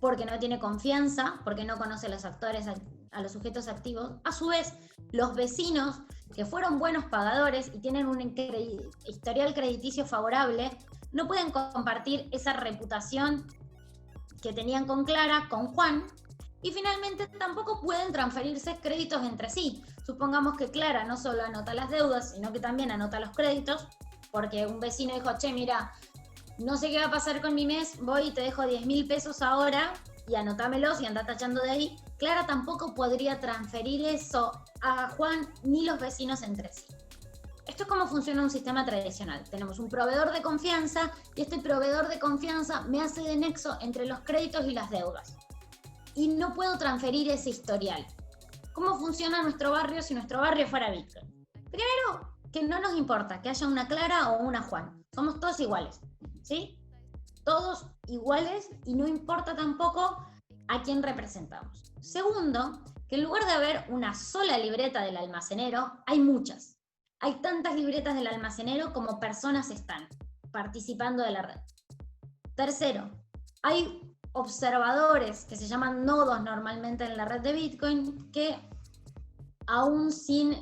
porque no tiene confianza, porque no conoce a los actores, a los sujetos activos. A su vez, los vecinos que fueron buenos pagadores y tienen un historial crediticio favorable, no pueden compartir esa reputación que tenían con Clara, con Juan, y finalmente tampoco pueden transferirse créditos entre sí. Supongamos que Clara no solo anota las deudas, sino que también anota los créditos, porque un vecino dijo, che, mira, no sé qué va a pasar con mi mes, voy y te dejo 10.000 pesos ahora y anotámelos y anda tachando de ahí. Clara tampoco podría transferir eso a Juan ni los vecinos entre sí. Esto es cómo funciona un sistema tradicional. Tenemos un proveedor de confianza y este proveedor de confianza me hace de nexo entre los créditos y las deudas. Y no puedo transferir ese historial. ¿Cómo funciona nuestro barrio si nuestro barrio fuera Bitcoin? Primero, que no nos importa que haya una Clara o una Juan. Somos todos iguales, ¿sí? Todos iguales y no importa tampoco a quién representamos. Segundo, que en lugar de haber una sola libreta del almacenero, hay muchas. Hay tantas libretas del almacenero como personas están participando de la red. Tercero, hay observadores que se llaman nodos normalmente en la red de Bitcoin que aún sin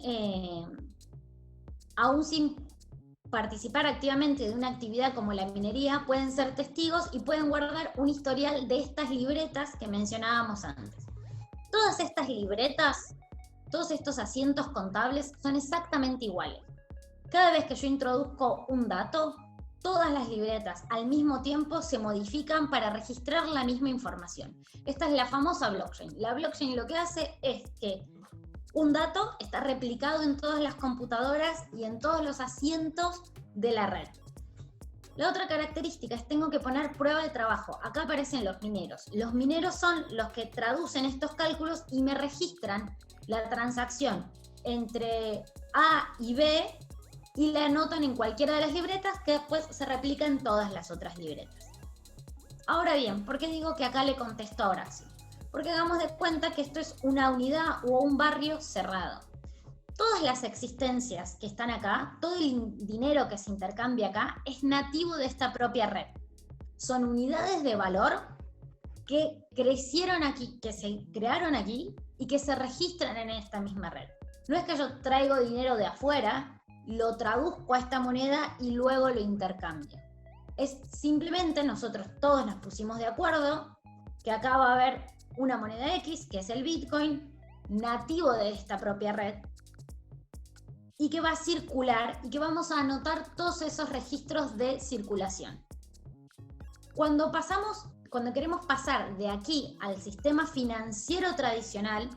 participar activamente de una actividad como la minería, pueden ser testigos y pueden guardar un historial de estas libretas que mencionábamos antes. Todas estas libretas, todos estos asientos contables son exactamente iguales. Cada vez que yo introduzco un dato, todas las libretas al mismo tiempo se modifican para registrar la misma información. Esta es la famosa blockchain. La blockchain lo que hace es que un dato está replicado en todas las computadoras y en todos los asientos de la red. La otra característica es que tengo que poner prueba de trabajo. Acá aparecen los mineros. Los mineros son los que traducen estos cálculos y me registran la transacción entre A y B y la anotan en cualquiera de las libretas que después se replica en todas las otras libretas. Ahora bien, ¿por qué digo que acá le contesto a Horacio? Porque hagamos de cuenta que esto es una unidad o un barrio cerrado. Todas las existencias que están acá, todo el dinero que se intercambia acá, es nativo de esta propia red. Son unidades de valor que crecieron aquí, que se crearon aquí y que se registran en esta misma red. No es que yo traigo dinero de afuera, lo traduzco a esta moneda y luego lo intercambio. Es simplemente nosotros todos nos pusimos de acuerdo que acá va a haber una moneda X, que es el Bitcoin, nativo de esta propia red, y que va a circular y que vamos a anotar todos esos registros de circulación. Cuando queremos pasar de aquí al sistema financiero tradicional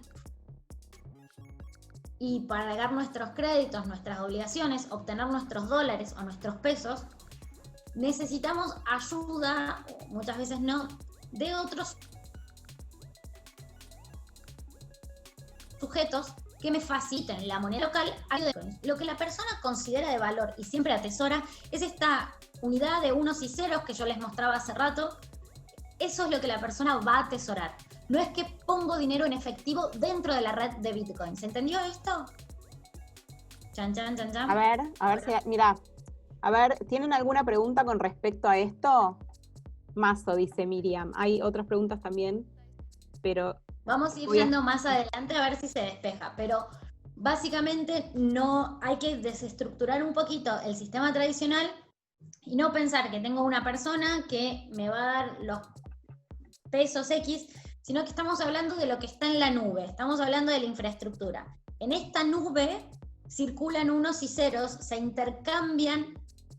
y pagar nuestros créditos, nuestras obligaciones, obtener nuestros dólares o nuestros pesos, necesitamos ayuda, muchas veces no, de otros sujetos que me faciliten la moneda local a Bitcoin. Lo que la persona considera de valor y siempre atesora es esta unidad de unos y ceros que yo les mostraba hace rato. Eso es lo que la persona va a atesorar. No es que pongo dinero en efectivo dentro de la red de Bitcoin. ¿Se entendió esto? Chan, chan, chan, chan. A ver si, mira, a ver, ¿tienen alguna pregunta con respecto a esto? Mazo, dice Miriam. Hay otras preguntas también, pero... Vamos a ir yendo más adelante a ver si se despeja, pero básicamente no hay que desestructurar un poquito el sistema tradicional y no pensar que tengo una persona que me va a dar los pesos X, sino que estamos hablando de lo que está en la nube, estamos hablando de la infraestructura. En esta nube circulan unos y ceros, se intercambian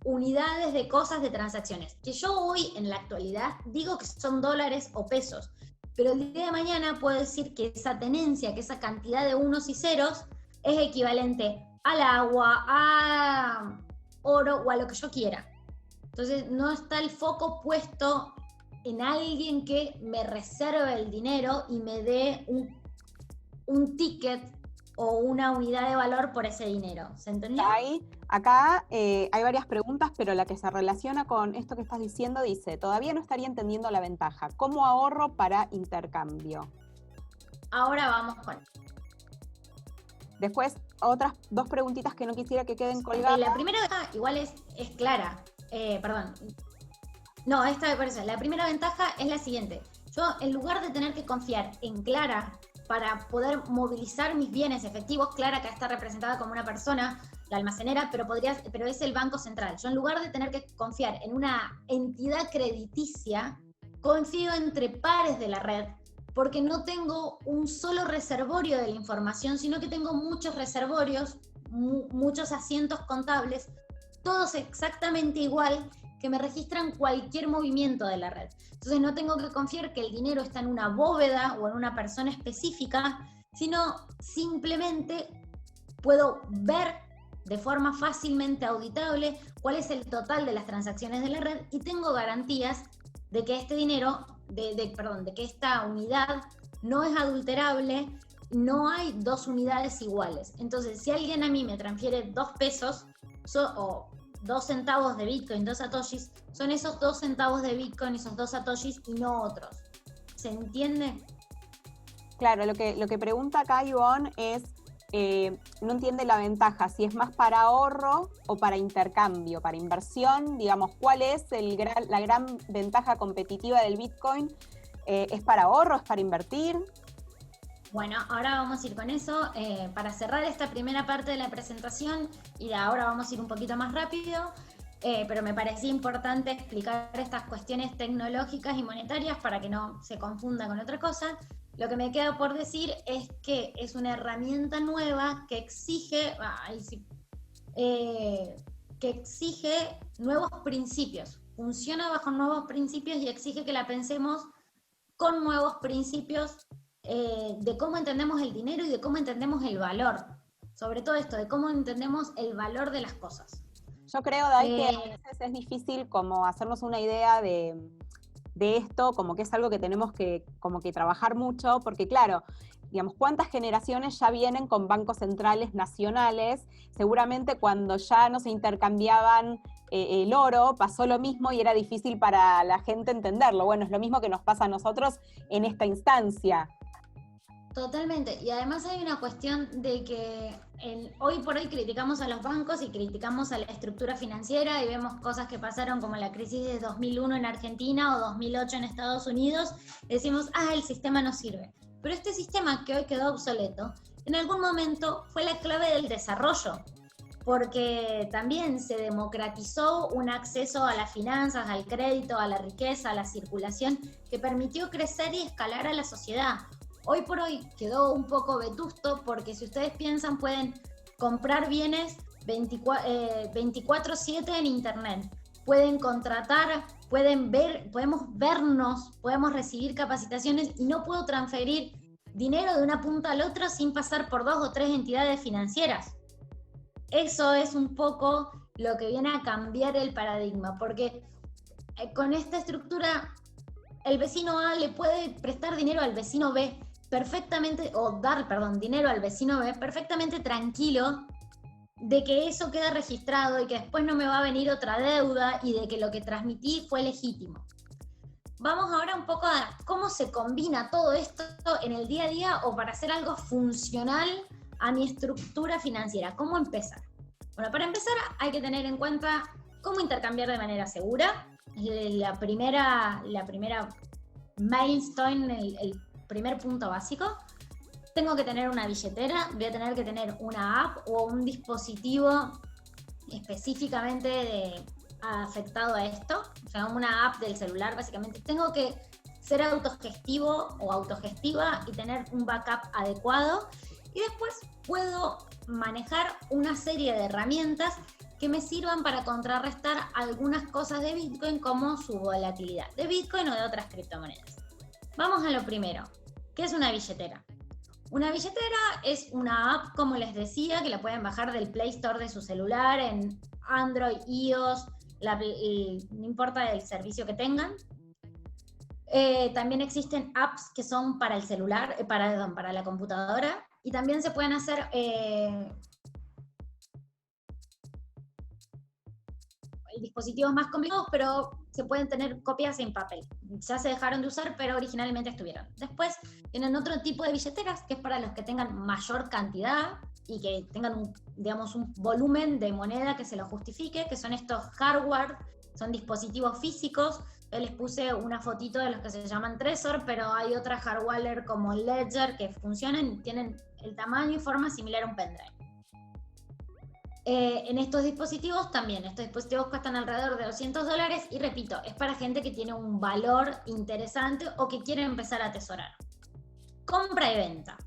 unidades de cosas, de transacciones, que yo hoy en la actualidad digo que son dólares o pesos, pero el día de mañana puedo decir que esa tenencia, que esa cantidad de unos y ceros es equivalente al agua, a oro o a lo que yo quiera. Entonces no está el foco puesto en alguien que me reserve el dinero y me dé un ticket o una unidad de valor por ese dinero. ¿Se entendió? Acá hay varias preguntas, pero la que se relaciona con esto que estás diciendo dice, todavía no estaría entendiendo la ventaja. ¿Cómo ahorro para intercambio? Ahora vamos con... Después, otras dos preguntitas que no quisiera que queden colgadas. La primera ventaja igual es clara. Perdón. No, esta me parece. La primera ventaja es la siguiente. Yo, en lugar de tener que confiar en Clara para poder movilizar mis bienes efectivos, Clara acá está representada como una persona, la almacenera, pero es el Banco Central. Yo, en lugar de tener que confiar en una entidad crediticia, confío entre pares de la red, porque no tengo un solo reservorio de la información, sino que tengo muchos reservorios, muchos asientos contables, todos exactamente igual, que me registran cualquier movimiento de la red. Entonces no tengo que confiar que el dinero está en una bóveda o en una persona específica, sino simplemente puedo ver de forma fácilmente auditable cuál es el total de las transacciones de la red y tengo garantías de que este dinero, de que esta unidad no es adulterable, no hay dos unidades iguales. Entonces, si alguien a mí me transfiere 2 pesos o 2 centavos de Bitcoin, 2 satoshis, son esos 2 centavos de Bitcoin, esos 2 satoshis y no otros. ¿Se entiende? Claro, lo que pregunta acá Ivonne es, no entiende la ventaja, si es más para ahorro o para intercambio, para inversión, digamos, ¿cuál es la gran ventaja competitiva del Bitcoin? ¿Es para ahorro, es para invertir? Bueno, ahora vamos a ir con eso. Para cerrar esta primera parte de la presentación, y ahora vamos a ir un poquito más rápido, pero me parecía importante explicar estas cuestiones tecnológicas y monetarias para que no se confunda con otra cosa. Lo que me queda por decir es que es una herramienta nueva que exige, nuevos principios. Funciona bajo nuevos principios y exige que la pensemos con nuevos principios de cómo entendemos el dinero y de cómo entendemos el valor. Sobre todo esto, de cómo entendemos el valor de las cosas. Yo creo, Dai, que a veces es difícil como hacernos una idea de esto, como que es algo que tenemos que como que trabajar mucho, porque claro, digamos, ¿cuántas generaciones ya vienen con bancos centrales nacionales? Seguramente cuando ya no se intercambiaban el oro, pasó lo mismo y era difícil para la gente entenderlo. Bueno, es lo mismo que nos pasa a nosotros en esta instancia. Totalmente, y además hay una cuestión de que hoy por hoy criticamos a los bancos y criticamos a la estructura financiera y vemos cosas que pasaron como la crisis de 2001 en Argentina o 2008 en Estados Unidos, y decimos, el sistema no sirve. Pero este sistema que hoy quedó obsoleto, en algún momento fue la clave del desarrollo, porque también se democratizó un acceso a las finanzas, al crédito, a la riqueza, a la circulación, que permitió crecer y escalar a la sociedad. Hoy por hoy quedó un poco vetusto porque si ustedes piensan pueden comprar bienes 24/7 en internet, pueden contratar, podemos vernos, podemos recibir capacitaciones y no puedo transferir dinero de una punta a la otra sin pasar por 2 o 3 entidades financieras. Eso es un poco lo que viene a cambiar el paradigma, porque con esta estructura el vecino A le puede prestar dinero al vecino B perfectamente, o dar, dinero al vecino B perfectamente tranquilo de que eso queda registrado y que después no me va a venir otra deuda y de que lo que transmití fue legítimo. Vamos ahora un poco a cómo se combina todo esto en el día a día o para hacer algo funcional a mi estructura financiera. ¿Cómo empezar? Bueno, para empezar hay que tener en cuenta cómo intercambiar de manera segura. La primera milestone, el primer punto básico. Tengo que tener una billetera, voy a tener que tener una app o un dispositivo específicamente afectado a esto, o sea, una app del celular básicamente. Tengo que ser autogestivo o autogestiva y tener un backup adecuado, y después puedo manejar una serie de herramientas que me sirvan para contrarrestar algunas cosas de Bitcoin, como su volatilidad de Bitcoin o de otras criptomonedas. Vamos a lo primero. ¿Qué es una billetera? Una billetera es una app, como les decía, que la pueden bajar del Play Store de su celular, en Android, iOS, no importa el servicio que tengan. También existen apps que son para el celular, para la computadora, y también se pueden hacer dispositivos más complicados, pero se pueden tener copias en papel. Ya se dejaron de usar, pero originalmente estuvieron. Después tienen otro tipo de billeteras, que es para los que tengan mayor cantidad y que tengan un volumen de moneda que se lo justifique, que son estos hardware, son dispositivos físicos. Yo les puse una fotito de los que se llaman Trezor, pero hay otras hardware como Ledger que funcionan y tienen el tamaño y forma similar a un pendrive. En estos dispositivos también, estos dispositivos cuestan alrededor de $200 y repito, es para gente que tiene un valor interesante o que quiere empezar a atesorar. Compra y venta,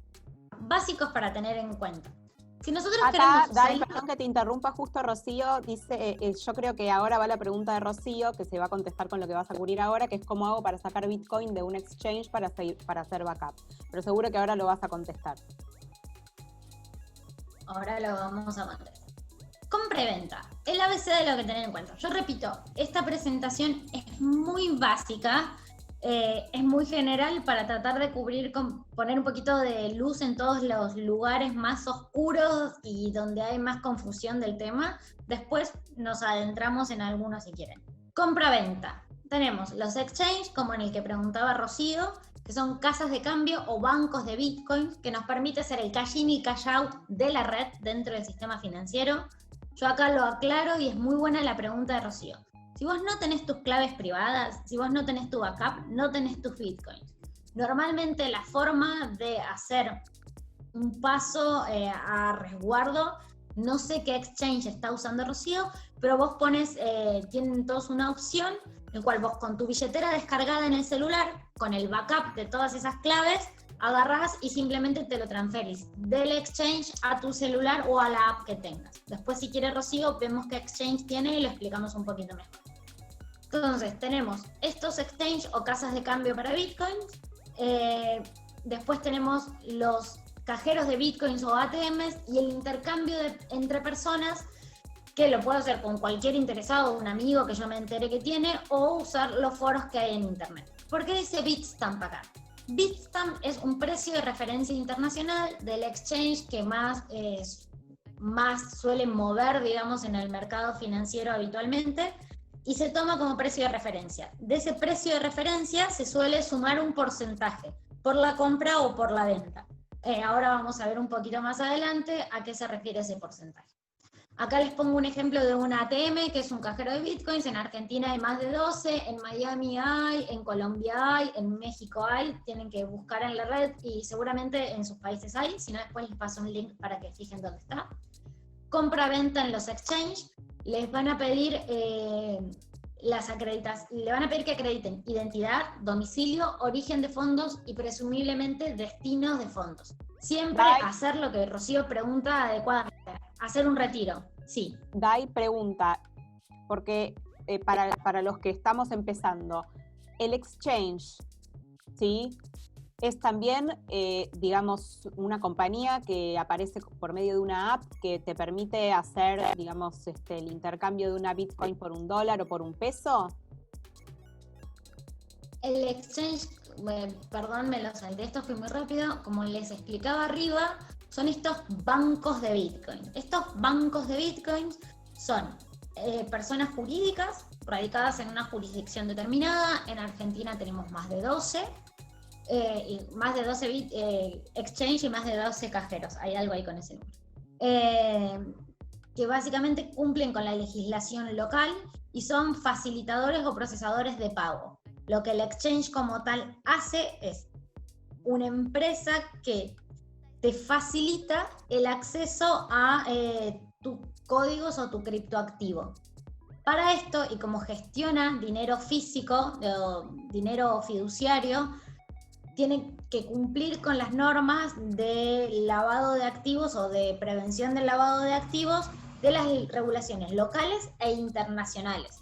básicos para tener en cuenta. Si nosotros acá, Dai, perdón que te interrumpa, justo Rocío dice, yo creo que ahora va la pregunta de Rocío, que se va a contestar con lo que vas a cubrir ahora, que es cómo hago para sacar Bitcoin de un exchange para hacer backup. Pero seguro que ahora lo vas a contestar. Ahora lo vamos a contestar. Compra y venta, el ABC de lo que tener en cuenta. Yo repito, esta presentación es muy básica, es muy general para tratar de poner un poquito de luz en todos los lugares más oscuros y donde hay más confusión del tema. Después nos adentramos en algunos si quieren. Compra-venta. Tenemos los exchanges, como en el que preguntaba Rocío, que son casas de cambio o bancos de Bitcoin, que nos permite hacer el cash in y cash out de la red dentro del sistema financiero. Yo acá lo aclaro y es muy buena la pregunta de Rocío. Si vos no tenés tus claves privadas, si vos no tenés tu backup, no tenés tus bitcoins. Normalmente la forma de hacer un paso a resguardo, no sé qué exchange está usando Rocío, pero vos pones, tienen todos una opción, en cual vos con tu billetera descargada en el celular, con el backup de todas esas claves, agarrás y simplemente te lo transferís del exchange a tu celular o a la app que tengas. Después, si quiere Rocío, vemos qué exchange tiene y lo explicamos un poquito mejor. Entonces, tenemos estos exchange o casas de cambio para bitcoins. Después tenemos los cajeros de bitcoins o ATMs y el intercambio entre personas, que lo puedo hacer con cualquier interesado, un amigo que yo me entere que tiene, o usar los foros que hay en internet. ¿Por qué dice Bitstamp acá? Bitstamp es un precio de referencia internacional del exchange que más suele mover, digamos, en el mercado financiero habitualmente, y se toma como precio de referencia. De ese precio de referencia se suele sumar un porcentaje por la compra o por la venta. Ahora vamos a ver un poquito más adelante a qué se refiere ese porcentaje. Acá les pongo un ejemplo de un ATM, que es un cajero de bitcoins. En Argentina hay más de 12, en Miami hay, en Colombia hay, en México hay. Tienen que buscar en la red y seguramente en sus países hay. Si no, después les paso un link para que fijen dónde está. Compra-venta en los exchanges. Les van a pedir le van a pedir que acrediten identidad, domicilio, origen de fondos y presumiblemente destinos de fondos. Siempre hacer lo que Rocío pregunta adecuadamente. Hacer un retiro, sí. Dai pregunta, porque para los que estamos empezando, el exchange, ¿sí? Es también, digamos, una compañía que aparece por medio de una app que te permite hacer, digamos, el intercambio de una Bitcoin por $1 o por $1. El exchange, perdón, me lo salté, esto fue muy rápido. Como les explicaba arriba, son estos bancos de Bitcoin. Estos bancos de Bitcoin son personas jurídicas radicadas en una jurisdicción determinada. En Argentina tenemos más de 12. Y más de 12 exchange y más de 12 cajeros. Hay algo ahí con ese número. Que básicamente cumplen con la legislación local y son facilitadores o procesadores de pago. Lo que el exchange como tal hace es una empresa que te facilita el acceso a tus códigos o tu criptoactivo. Para esto, y como gestiona dinero físico o dinero fiduciario, tienen que cumplir con las normas de lavado de activos o de prevención del lavado de activos de las regulaciones locales e internacionales.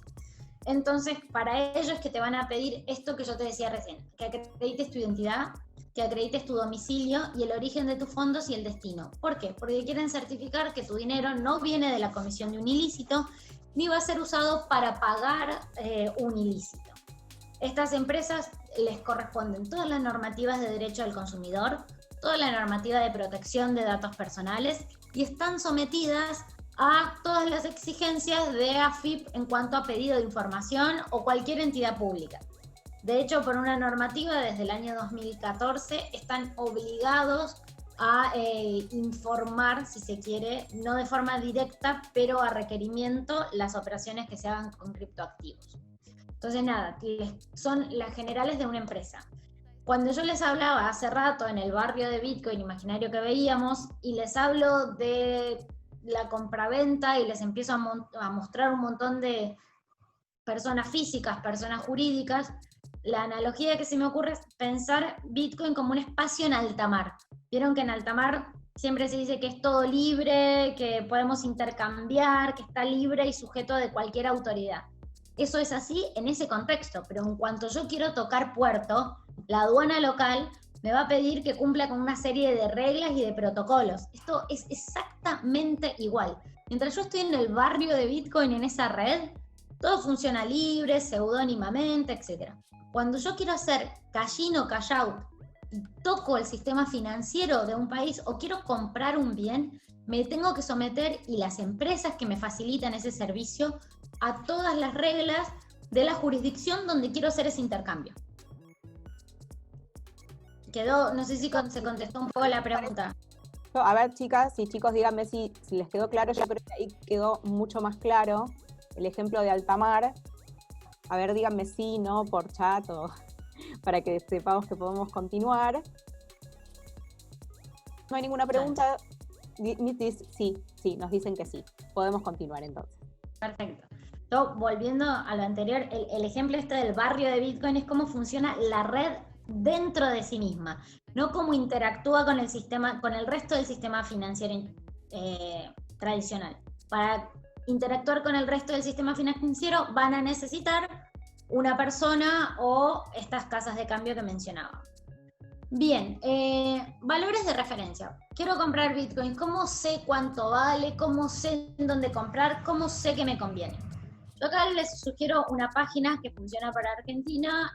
Entonces, para ello es que te van a pedir esto que yo te decía recién, que acredites tu identidad, que acredites tu domicilio y el origen de tus fondos y el destino. ¿Por qué? Porque quieren certificar que tu dinero no viene de la comisión de un ilícito, ni va a ser usado para pagar un ilícito. Estas empresas les corresponden todas las normativas de derecho al consumidor, toda la normativa de protección de datos personales y están sometidas a todas las exigencias de AFIP en cuanto a pedido de información o cualquier entidad pública. De hecho, por una normativa desde el año 2014 están obligados a informar, si se quiere, no de forma directa, pero a requerimiento, las operaciones que se hagan con criptoactivos. Entonces, nada, son las generales de una empresa. Cuando yo les hablaba hace rato en el barrio de Bitcoin imaginario que veíamos, y les hablo de la compraventa y les empiezo a mostrar un montón de personas físicas, personas jurídicas, la analogía que se me ocurre es pensar Bitcoin como un espacio en alta mar. Vieron que en alta mar siempre se dice que es todo libre, que podemos intercambiar, que está libre y sujeto de cualquier autoridad. Eso es así en ese contexto, pero en cuanto yo quiero tocar puerto, la aduana local me va a pedir que cumpla con una serie de reglas y de protocolos. Esto es exactamente igual. Mientras yo estoy en el barrio de Bitcoin, en esa red, todo funciona libre, seudónimamente, etc. Cuando yo quiero hacer cash-in o cash-out y toco el sistema financiero de un país o quiero comprar un bien, me tengo que someter, y las empresas que me facilitan ese servicio, a todas las reglas de la jurisdicción donde quiero hacer ese intercambio. Quedó, no sé si se contestó un poco la pregunta. A ver, chicas y chicos, díganme si les quedó claro. Yo creo que ahí quedó mucho más claro el ejemplo de alta mar. A ver, díganme sí, no, por chat o para que sepamos que podemos continuar. No hay ninguna pregunta. Sí, nos dicen que sí. Podemos continuar entonces. Perfecto. Yo, volviendo a lo anterior, el ejemplo este del barrio de Bitcoin es cómo funciona la red dentro de sí misma, no cómo interactúa con el sistema, con el resto del sistema financiero tradicional. Para interactuar con el resto del sistema financiero van a necesitar una persona o estas casas de cambio que mencionaba. Bien, valores de referencia. Quiero comprar Bitcoin. ¿Cómo sé cuánto vale? ¿Cómo sé en dónde comprar? ¿Cómo sé que me conviene? Yo acá les sugiero una página que funciona para Argentina.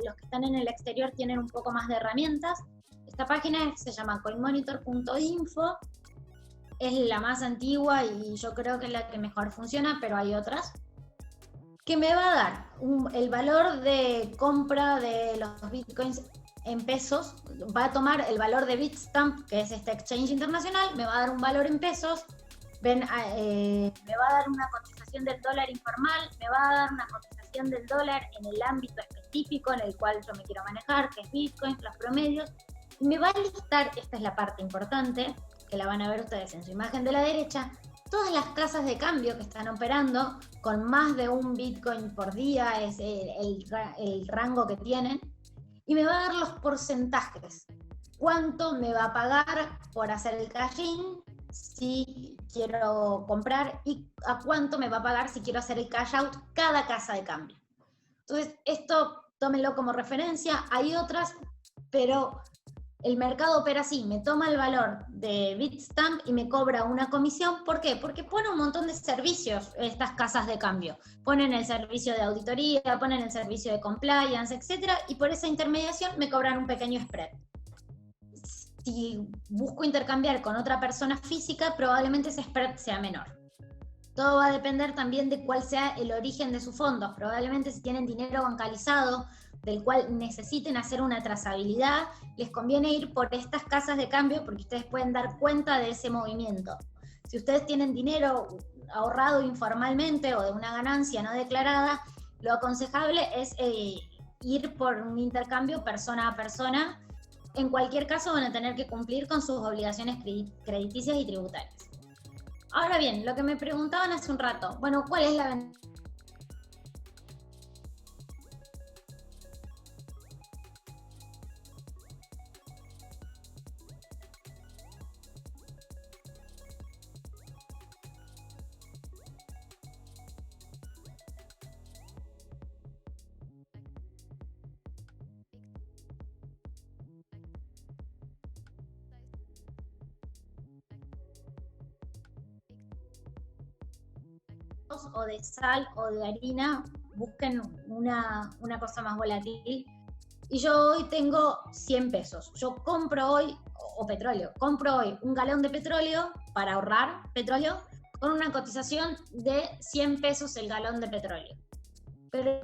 Los que están en el exterior tienen un poco más de herramientas. Esta página se llama coinmonitor.info. Es la más antigua y yo creo que es la que mejor funciona, pero hay otras. Que me va a dar el valor de compra de los Bitcoins en pesos. Va a tomar el valor de Bitstamp, que es este exchange internacional, me va a dar un valor en pesos. Me va a dar una cotización del dólar informal, me va a dar una cotización del dólar en el ámbito específico en el cual yo me quiero manejar, que es Bitcoin, los promedios, y me va a listar, esta es la parte importante, que la van a ver ustedes en su imagen de la derecha, todas las casas de cambio que están operando con más de un Bitcoin por día, es el rango que tienen, y me va a dar los porcentajes. ¿Cuánto me va a pagar por hacer el cash-in si quiero comprar y a cuánto me va a pagar si quiero hacer el cash out cada casa de cambio? Entonces, esto tómenlo como referencia. Hay otras, pero el mercado opera así, me toma el valor de Bitstamp y me cobra una comisión. ¿Por qué? Porque pone un montón de servicios estas casas de cambio. Ponen el servicio de auditoría, ponen el servicio de compliance, etcétera, y por esa intermediación me cobran un pequeño spread. Si busco intercambiar con otra persona física, probablemente ese spread sea menor. Todo va a depender también de cuál sea el origen de sus fondos. Probablemente si tienen dinero bancalizado, del cual necesiten hacer una trazabilidad, les conviene ir por estas casas de cambio porque ustedes pueden dar cuenta de ese movimiento. Si ustedes tienen dinero ahorrado informalmente o de una ganancia no declarada, lo aconsejable es ir por un intercambio persona a persona. En cualquier caso van a tener que cumplir con sus obligaciones crediticias y tributarias. Ahora bien, lo que me preguntaban hace un rato, bueno, ¿cuál es la ventaja? O de sal o de harina, busquen una cosa más volátil. Y yo hoy tengo 100 pesos. Yo compro hoy, o petróleo, compro hoy un galón de petróleo para ahorrar petróleo con una cotización de 100 pesos el galón de petróleo. Pero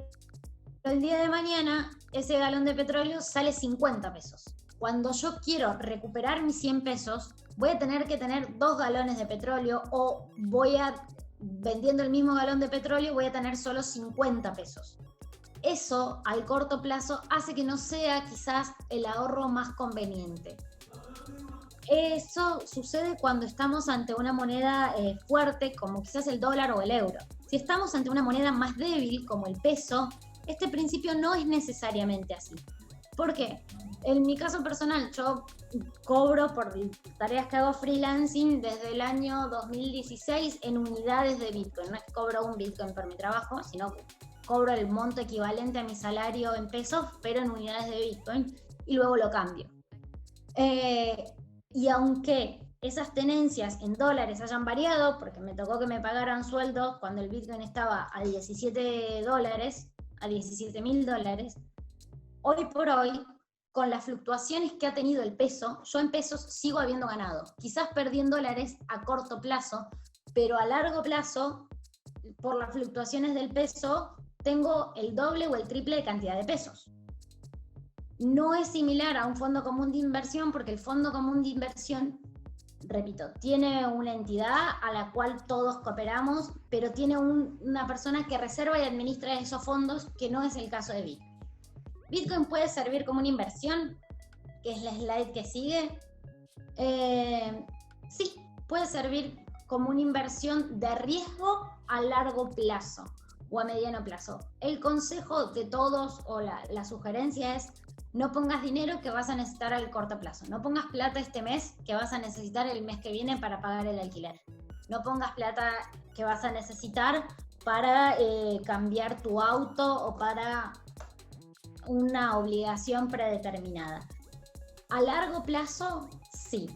el día de mañana ese galón de petróleo sale 50 pesos. Cuando yo quiero recuperar mis 100 pesos, voy a tener que tener 2 galones de petróleo o vendiendo el mismo galón de petróleo voy a tener solo 50 pesos. Eso, al corto plazo, hace que no sea quizás el ahorro más conveniente. Eso sucede cuando estamos ante una moneda fuerte, como quizás el dólar o el euro. Si estamos ante una moneda más débil, como el peso, este principio no es necesariamente así. ¿Por qué? En mi caso personal, yo cobro por tareas que hago freelancing desde el año 2016 en unidades de Bitcoin. No es que cobro un Bitcoin por mi trabajo, sino que cobro el monto equivalente a mi salario en pesos, pero en unidades de Bitcoin, y luego lo cambio. Y aunque esas tenencias en dólares hayan variado, porque me tocó que me pagaran sueldo cuando el Bitcoin estaba a 17 dólares, a 17.000 dólares, hoy por hoy, con las fluctuaciones que ha tenido el peso, yo en pesos sigo habiendo ganado. Quizás perdí en dólares a corto plazo, pero a largo plazo, por las fluctuaciones del peso, tengo el doble o el triple de cantidad de pesos. No es similar a un fondo común de inversión, porque el fondo común de inversión, repito, tiene una entidad a la cual todos cooperamos, pero tiene una persona que reserva y administra esos fondos, que no es el caso de Bitcoin. ¿Bitcoin puede servir como una inversión? Que es la slide que sigue. Sí, puede servir como una inversión de riesgo a largo plazo o a mediano plazo. El consejo de todos o la sugerencia es: no pongas dinero que vas a necesitar al corto plazo. No pongas plata este mes que vas a necesitar el mes que viene para pagar el alquiler. No pongas plata que vas a necesitar para cambiar tu auto o para una obligación predeterminada. A largo plazo, sí.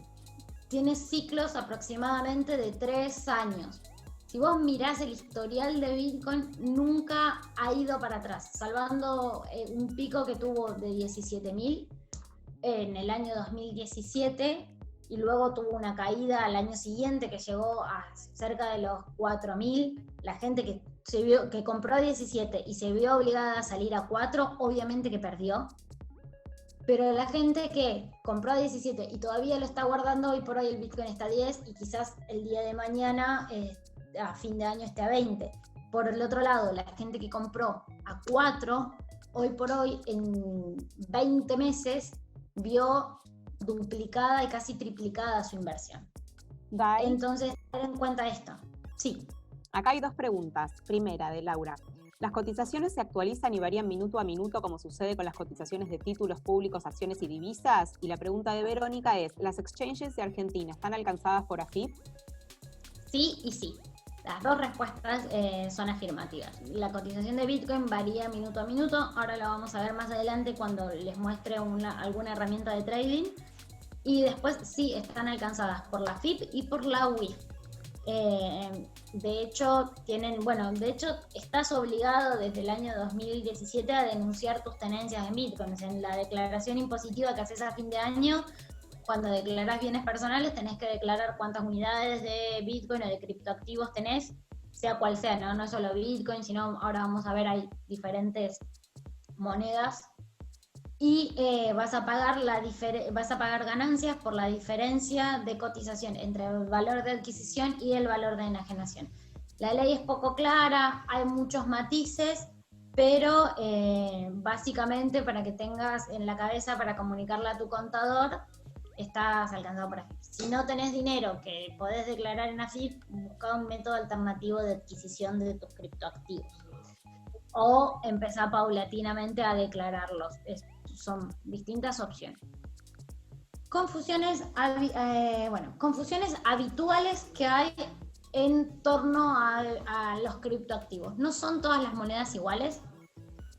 Tiene ciclos aproximadamente de 3 años. Si vos mirás el historial de Bitcoin, nunca ha ido para atrás, salvando un pico que tuvo de 17.000 en el año 2017, y luego tuvo una caída al año siguiente que llegó a cerca de los 4.000. La gente que compró a 17 y se vio obligada a salir a 4, obviamente que perdió. Pero la gente que compró a 17 y todavía lo está guardando, hoy por hoy el Bitcoin está a 10 y quizás el día de mañana, a fin de año, esté a 20. Por el otro lado, la gente que compró a 4, hoy por hoy en 20 meses vio duplicada y casi triplicada su inversión. Dai, Entonces, ten en cuenta esto. Sí. acá hay 2 preguntas. Primera, de Laura. ¿Las cotizaciones se actualizan y varían minuto a minuto como sucede con las cotizaciones de títulos públicos, acciones y divisas? Y la pregunta de Verónica es: ¿las exchanges de Argentina están alcanzadas por AFIP? Sí y sí. Las 2 respuestas son afirmativas. La cotización de Bitcoin varía minuto a minuto. Ahora lo vamos a ver más adelante cuando les muestre alguna herramienta de trading. Y después sí están alcanzadas por la AFIP y por la UIF. De hecho, estás obligado desde el año 2017 a denunciar tus tenencias en Bitcoin. En la declaración impositiva que haces a fin de año, cuando declarás bienes personales, tenés que declarar cuántas unidades de Bitcoin o de criptoactivos tenés, sea cual sea, no es solo Bitcoin, sino ahora vamos a ver, hay diferentes monedas. Y vas a pagar ganancias por la diferencia de cotización entre el valor de adquisición y el valor de enajenación. La ley es poco clara, hay muchos matices, pero básicamente, para que tengas en la cabeza para comunicarle a tu contador, estás alcanzado por AFIP. Si no tenés dinero que podés declarar en AFIP, busca un método alternativo de adquisición de tus criptoactivos. O empezar paulatinamente a declararlos. Son distintas opciones. Confusiones habituales que hay en torno a los criptoactivos. No son todas las monedas iguales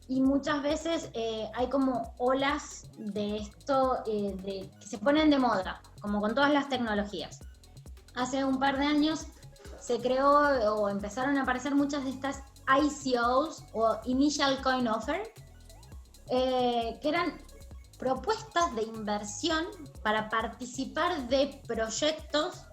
y muchas veces hay como olas de esto que se ponen de moda, como con todas las tecnologías. Hace un par de años se creó o empezaron a aparecer muchas de estas ICOs o Initial Coin Offer, que eran propuestas de inversión para participar de proyectos,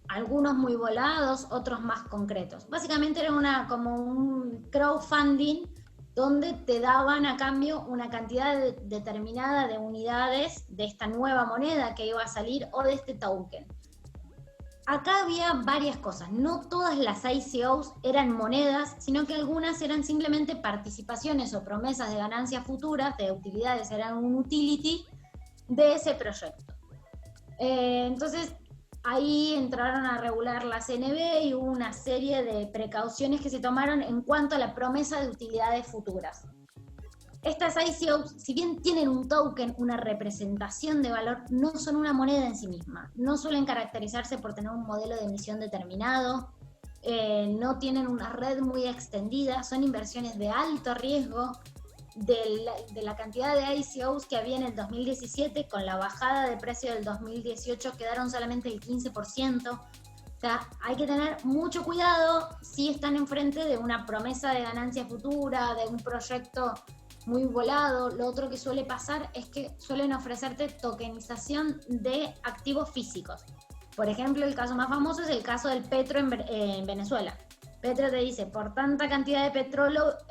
algunos muy volados, otros más concretos. Básicamente era como un crowdfunding donde te daban a cambio una cantidad determinada de unidades de esta nueva moneda que iba a salir o de este token. Acá había varias cosas. No todas las ICOs eran monedas, sino que algunas eran simplemente participaciones o promesas de ganancias futuras, de utilidades, eran un utility de ese proyecto. Entonces, ahí entraron a regular la CNB y hubo una serie de precauciones que se tomaron en cuanto a la promesa de utilidades futuras. Estas ICOs, si bien tienen un token, una representación de valor, no son una moneda en sí misma. No suelen caracterizarse por tener un modelo de emisión determinado, no tienen una red muy extendida, son inversiones de alto riesgo. De la cantidad de ICOs que había en el 2017, con la bajada de precio del 2018 quedaron solamente el 15%. O sea, hay que tener mucho cuidado si están enfrente de una promesa de ganancia futura, de un proyecto muy volado. Lo otro que suele pasar es que suelen ofrecerte tokenización de activos físicos. Por ejemplo, el caso más famoso es el caso del petro en Venezuela. Petro te dice: por tanta cantidad de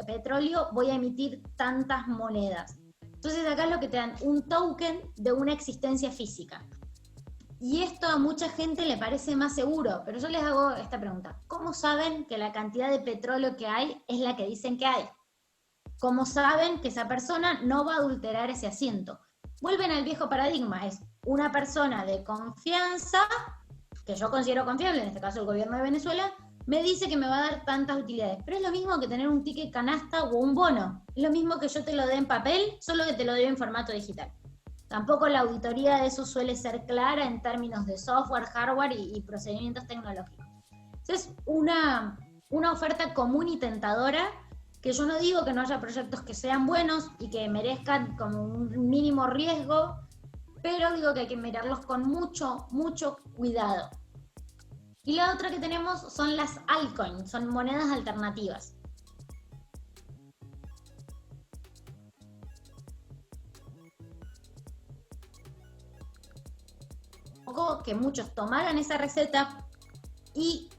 petróleo voy a emitir tantas monedas. Entonces acá es lo que te dan, un token de una existencia física. Y esto a mucha gente le parece más seguro, pero yo les hago esta pregunta: ¿cómo saben que la cantidad de petróleo que hay es la que dicen que hay? ¿Cómo saben que esa persona no va a adulterar ese asiento? Vuelven al viejo paradigma, es una persona de confianza, que yo considero confiable, en este caso el gobierno de Venezuela, me dice que me va a dar tantas utilidades. Pero es lo mismo que tener un ticket canasta o un bono. Es lo mismo que yo te lo dé en papel, solo que te lo doy en formato digital. Tampoco la auditoría de eso suele ser clara en términos de software, hardware y procedimientos tecnológicos. Entonces, una oferta común y tentadora, que yo no digo que no haya proyectos que sean buenos y que merezcan como un mínimo riesgo, pero digo que hay que mirarlos con mucho, mucho cuidado. Y la otra que tenemos son las altcoins, son monedas alternativas. Que muchos tomaran esa receta y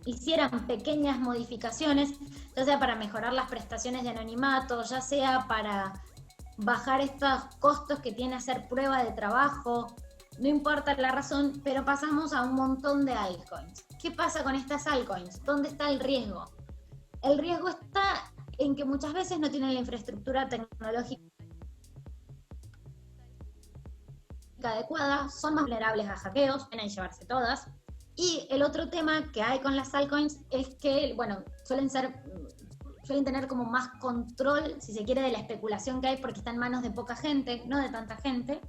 hicieran pequeñas modificaciones, ya sea para mejorar las prestaciones de anonimato, ya sea para bajar estos costos que tiene hacer prueba de trabajo, no importa la razón, pero pasamos a un montón de altcoins. ¿Qué pasa con estas altcoins? ¿Dónde está el riesgo? El riesgo está en que muchas veces no tienen la infraestructura tecnológica adecuada, son más vulnerables a hackeos, van a llevarse todas. Y el otro tema que hay con las altcoins es que, bueno, suelen tener como más control, si se quiere, de la especulación que hay porque está en manos de poca gente, no de tanta gente.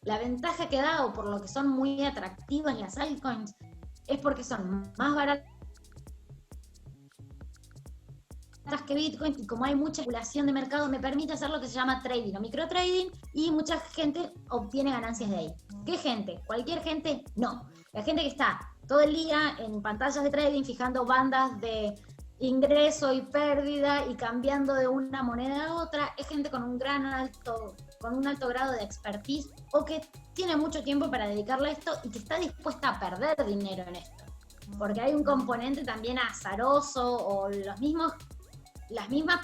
La ventaja que da, o por lo que son muy atractivas las altcoins, es porque son más baratas que Bitcoin, y como hay mucha especulación de mercado, me permite hacer lo que se llama trading o microtrading, y mucha gente obtiene ganancias de ahí. ¿Qué gente? ¿Cualquier gente? No. La gente que está todo el día en pantallas de trading fijando bandas de ingreso y pérdida y cambiando de una moneda a otra, es gente con un alto grado de expertise, o que tiene mucho tiempo para dedicarle a esto y que está dispuesta a perder dinero en esto. Porque hay un componente también azaroso, o las mismas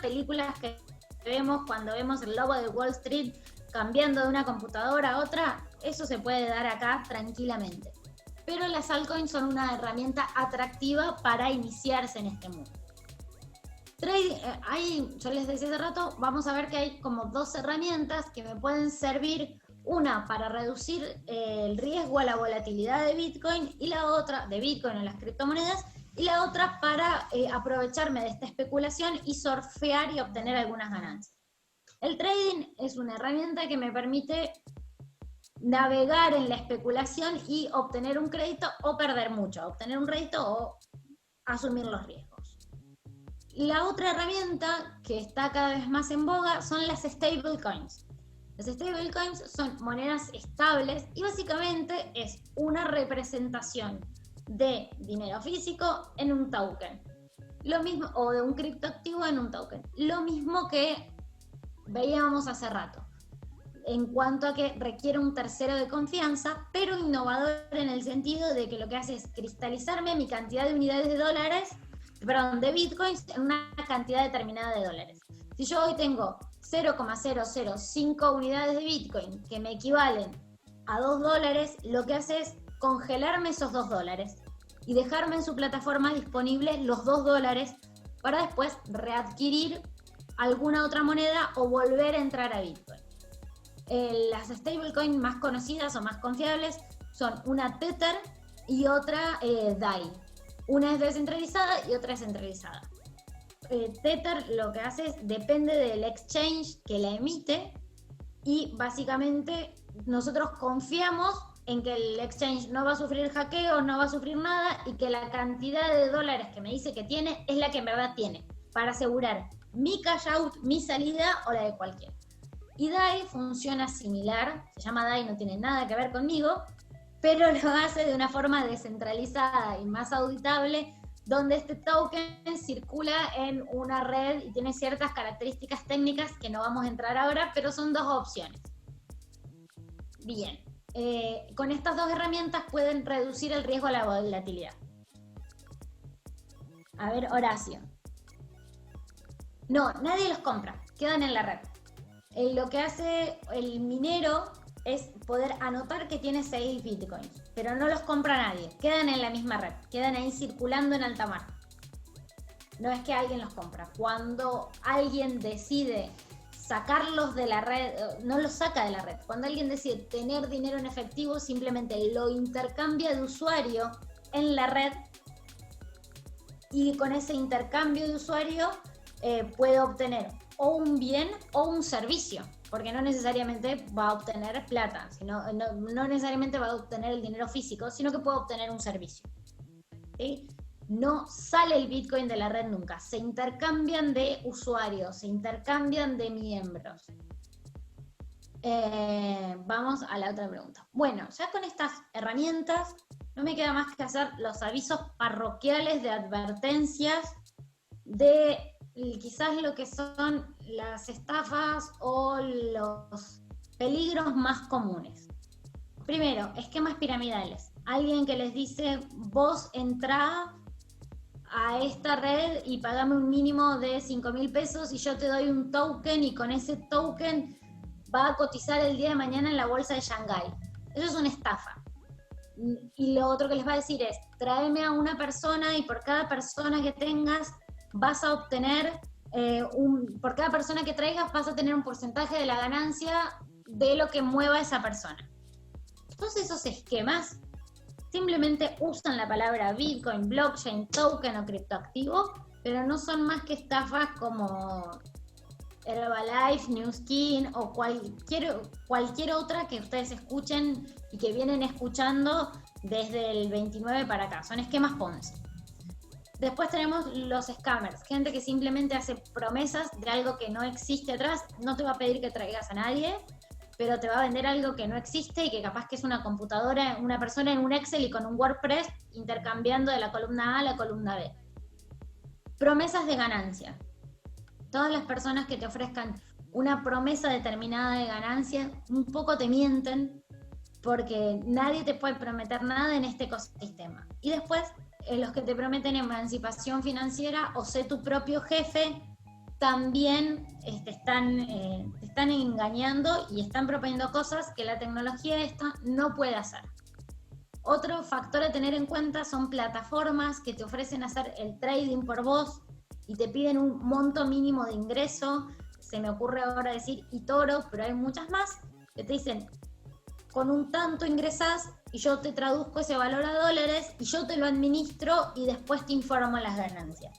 películas que vemos cuando vemos el lobo de Wall Street cambiando de una computadora a otra, eso se puede dar acá tranquilamente. Pero las altcoins son una herramienta atractiva para iniciarse en este mundo. Yo les decía hace rato, vamos a ver que hay como dos herramientas que me pueden servir, una para reducir el riesgo a la volatilidad de Bitcoin, y la otra, de Bitcoin o las criptomonedas, y la otra para aprovecharme de esta especulación y surfear y obtener algunas ganancias. El trading es una herramienta que me permite navegar en la especulación y obtener un crédito o perder mucho, obtener un rédito o asumir los riesgos. La otra herramienta que está cada vez más en boga son las stablecoins. Las stablecoins son monedas estables y básicamente es una representación de dinero físico en un token. Lo mismo, o de un criptoactivo en un token. Lo mismo que veíamos hace rato, en cuanto a que requiere un tercero de confianza, pero innovador en el sentido de que lo que hace es cristalizarme mi cantidad de unidades de bitcoins en una cantidad determinada de dólares. Si yo hoy tengo 0,005 unidades de bitcoin que me equivalen a $2, lo que hace es congelarme esos $2 y dejarme en su plataforma disponibles los $2 para después readquirir alguna otra moneda o volver a entrar a Bitcoin. Las stablecoins más conocidas o más confiables son una Tether y otra DAI. Una es descentralizada y otra es centralizada. Tether lo que hace es, depende del exchange que la emite, y básicamente nosotros confiamos en que el exchange no va a sufrir hackeos, no va a sufrir nada, y que la cantidad de dólares que me dice que tiene es la que en verdad tiene, para asegurar mi cash out, mi salida o la de cualquiera. Y DAI funciona similar, se llama DAI, no tiene nada que ver conmigo, pero lo hace de una forma descentralizada y más auditable, donde este token circula en una red y tiene ciertas características técnicas que no vamos a entrar ahora, pero son dos opciones. Bien, con estas dos herramientas pueden reducir el riesgo a la volatilidad. A ver, Horacio. No, nadie los compra, quedan en la red. Lo que hace el minero es poder anotar que tiene 6 bitcoins, pero no los compra nadie, quedan en la misma red, quedan ahí circulando en alta mar. no es que alguien los compra. Cuando alguien decide sacarlos de la red, no los saca de la red. Cuando alguien decide tener dinero en efectivo, simplemente lo intercambia de usuario en la red, y con ese intercambio de usuario puede obtener o un bien o un servicio, porque no necesariamente va a obtener plata, no necesariamente va a obtener el dinero físico, sino que puede obtener un servicio. ¿Sí? No sale el Bitcoin de la red nunca, se intercambian de usuarios, se intercambian de miembros. Vamos a la otra pregunta. Bueno, ya con estas herramientas no me queda más que hacer los avisos parroquiales de advertencias de quizás lo que son las estafas o los peligros más comunes. Primero, esquemas piramidales. Alguien que les dice, vos entrá a esta red y pagame un mínimo de 5.000 pesos y yo te doy un token, y con ese token va a cotizar el día de mañana en la bolsa de Shanghái. Eso es una estafa. Y lo otro que les va a decir es, tráeme a una persona y por cada persona que tengas vas a obtener, por cada persona que traigas vas a tener un porcentaje de la ganancia de lo que mueva esa persona. Todos esos esquemas simplemente usan la palabra Bitcoin, blockchain, token o criptoactivo, pero no son más que estafas como Herbalife, New Skin o cualquier otra que ustedes escuchen y que vienen escuchando desde el 29 para acá. Son esquemas Ponzi. Después tenemos los scammers, gente que simplemente hace promesas de algo que no existe atrás. No te va a pedir que traigas a nadie, pero te va a vender algo que no existe y que capaz que es una computadora, una persona en un Excel y con un WordPress intercambiando de la columna A a la columna B. Promesas de ganancia. Todas las personas que te ofrezcan una promesa determinada de ganancia, un poco te mienten, porque nadie te puede prometer nada en este ecosistema. Y después, los que te prometen emancipación financiera o sé tu propio jefe, también te están engañando y están proponiendo cosas que la tecnología esta no puede hacer. Otro factor a tener en cuenta son plataformas que te ofrecen hacer el trading por vos y te piden un monto mínimo de ingreso. Se me ocurre ahora decir eToro, pero hay muchas más que te dicen, con un tanto ingresás y yo te traduzco ese valor a dólares y yo te lo administro y después te informo las ganancias.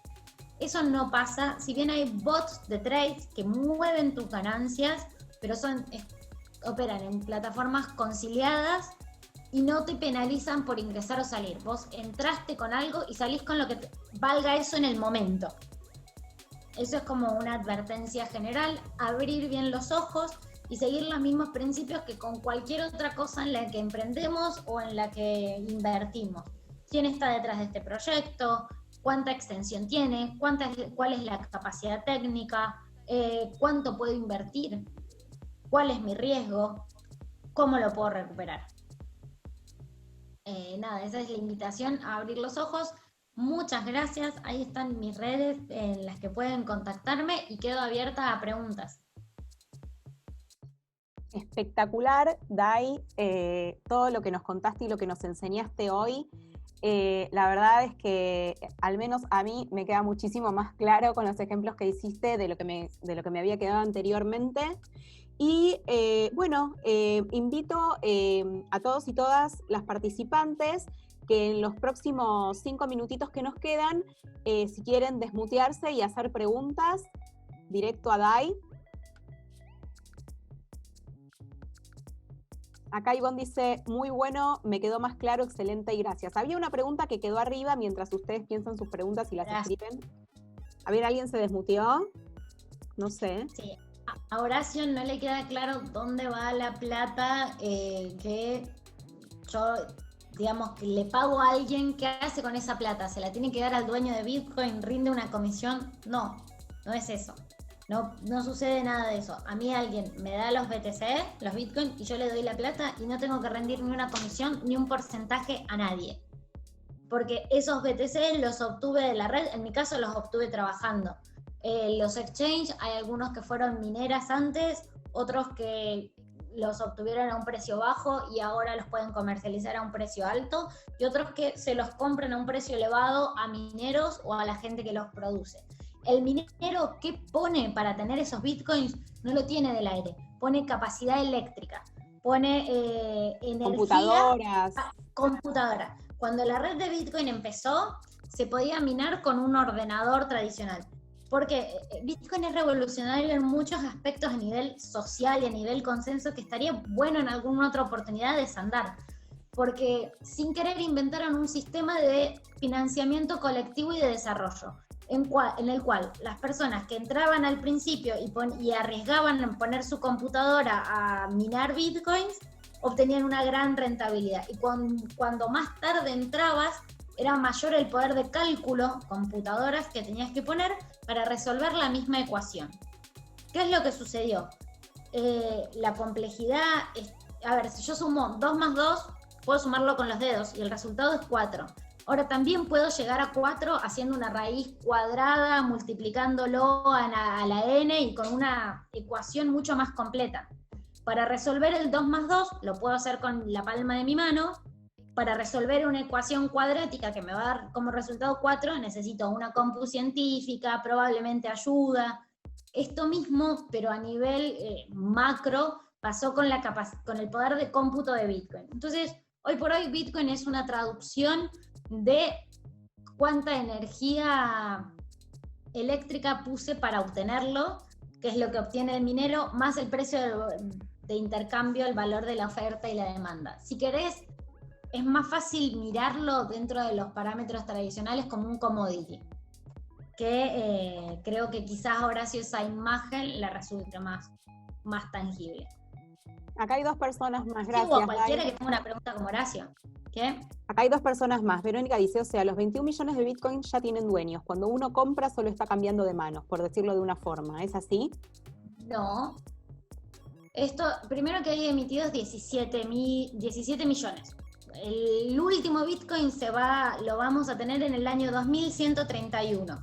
Eso no pasa, si bien hay bots de trades que mueven tus ganancias, pero operan en plataformas conciliadas y no te penalizan por ingresar o salir. Vos entraste con algo y salís con lo que valga eso en el momento. Eso es como una advertencia general, abrir bien los ojos y seguir los mismos principios que con cualquier otra cosa en la que emprendemos o en la que invertimos. ¿Quién está detrás de este proyecto? ¿Cuánta extensión tiene? ¿Cuál es la capacidad técnica? ¿Cuánto puedo invertir? ¿Cuál es mi riesgo? ¿Cómo lo puedo recuperar? Nada, esa es la invitación a abrir los ojos. Muchas gracias, ahí están mis redes en las que pueden contactarme y quedo abierta a preguntas. Espectacular, Dai, todo lo que nos contaste y lo que nos enseñaste hoy. La verdad es que al menos a mí me queda muchísimo más claro con los ejemplos que hiciste de lo que me había quedado anteriormente. Y invito a todos y todas las participantes que en los próximos 5 minutitos que nos quedan, si quieren desmutearse y hacer preguntas, directo a Dai. Acá Ivonne dice, muy bueno, me quedó más claro, excelente y gracias. Había una pregunta que quedó arriba mientras ustedes piensan sus preguntas y las escriben. A ver, ¿alguien se desmuteó? No sé. Sí, a Horacio no le queda claro dónde va la plata que yo, digamos, que le pago a alguien. ¿Qué hace con esa plata? ¿Se la tiene que dar al dueño de Bitcoin? ¿Rinde una comisión? No, no es eso. No sucede nada de eso. A mí alguien me da los BTC, los Bitcoin, y yo le doy la plata y no tengo que rendir ni una comisión ni un porcentaje a nadie. Porque esos BTC los obtuve de la red, en mi caso los obtuve trabajando. Los exchange, hay algunos que fueron mineras antes, otros que los obtuvieron a un precio bajo y ahora los pueden comercializar a un precio alto, y otros que se los compran a un precio elevado a mineros o a la gente que los produce. El minero, ¿qué pone para tener esos bitcoins? No lo tiene del aire, pone capacidad eléctrica, pone energía, computadora. Cuando la red de Bitcoin empezó, se podía minar con un ordenador tradicional, porque Bitcoin es revolucionario en muchos aspectos a nivel social y a nivel consenso, que estaría bueno en alguna otra oportunidad desandar, porque sin querer inventaron un sistema de financiamiento colectivo y de desarrollo, en el cual las personas que entraban al principio y arriesgaban en poner su computadora a minar bitcoins, obtenían una gran rentabilidad. Y cuando más tarde entrabas, era mayor el poder de cálculo, computadoras que tenías que poner para resolver la misma ecuación. ¿Qué es lo que sucedió? La complejidad, a ver, si yo sumo 2 más 2, puedo sumarlo con los dedos y el resultado es 4. Ahora también puedo llegar a 4 haciendo una raíz cuadrada, multiplicándolo a la n y con una ecuación mucho más completa. Para resolver el 2 más 2, lo puedo hacer con la palma de mi mano. Para resolver una ecuación cuadrática que me va a dar como resultado 4, necesito una compu científica, probablemente ayuda. Esto mismo, pero a nivel macro, pasó con el poder de cómputo de Bitcoin. Entonces, hoy por hoy Bitcoin es una traducción de cuánta energía eléctrica puse para obtenerlo, que es lo que obtiene el minero, más el precio de intercambio, el valor de la oferta y la demanda. Si querés, es más fácil mirarlo dentro de los parámetros tradicionales como un commodity, que creo que quizás Horacio esa imagen la resulte más tangible. Acá hay 2 personas más, gracias. Sí, o cualquiera que tenga una pregunta como Horacio. ¿Qué? Acá hay 2 personas más. Verónica dice, o sea, los 21 millones de Bitcoin ya tienen dueños. Cuando uno compra solo está cambiando de manos, por decirlo de una forma. ¿Es así? No. Esto, primero que hay emitidos 17 millones. El último Bitcoin lo vamos a tener en el año 2131.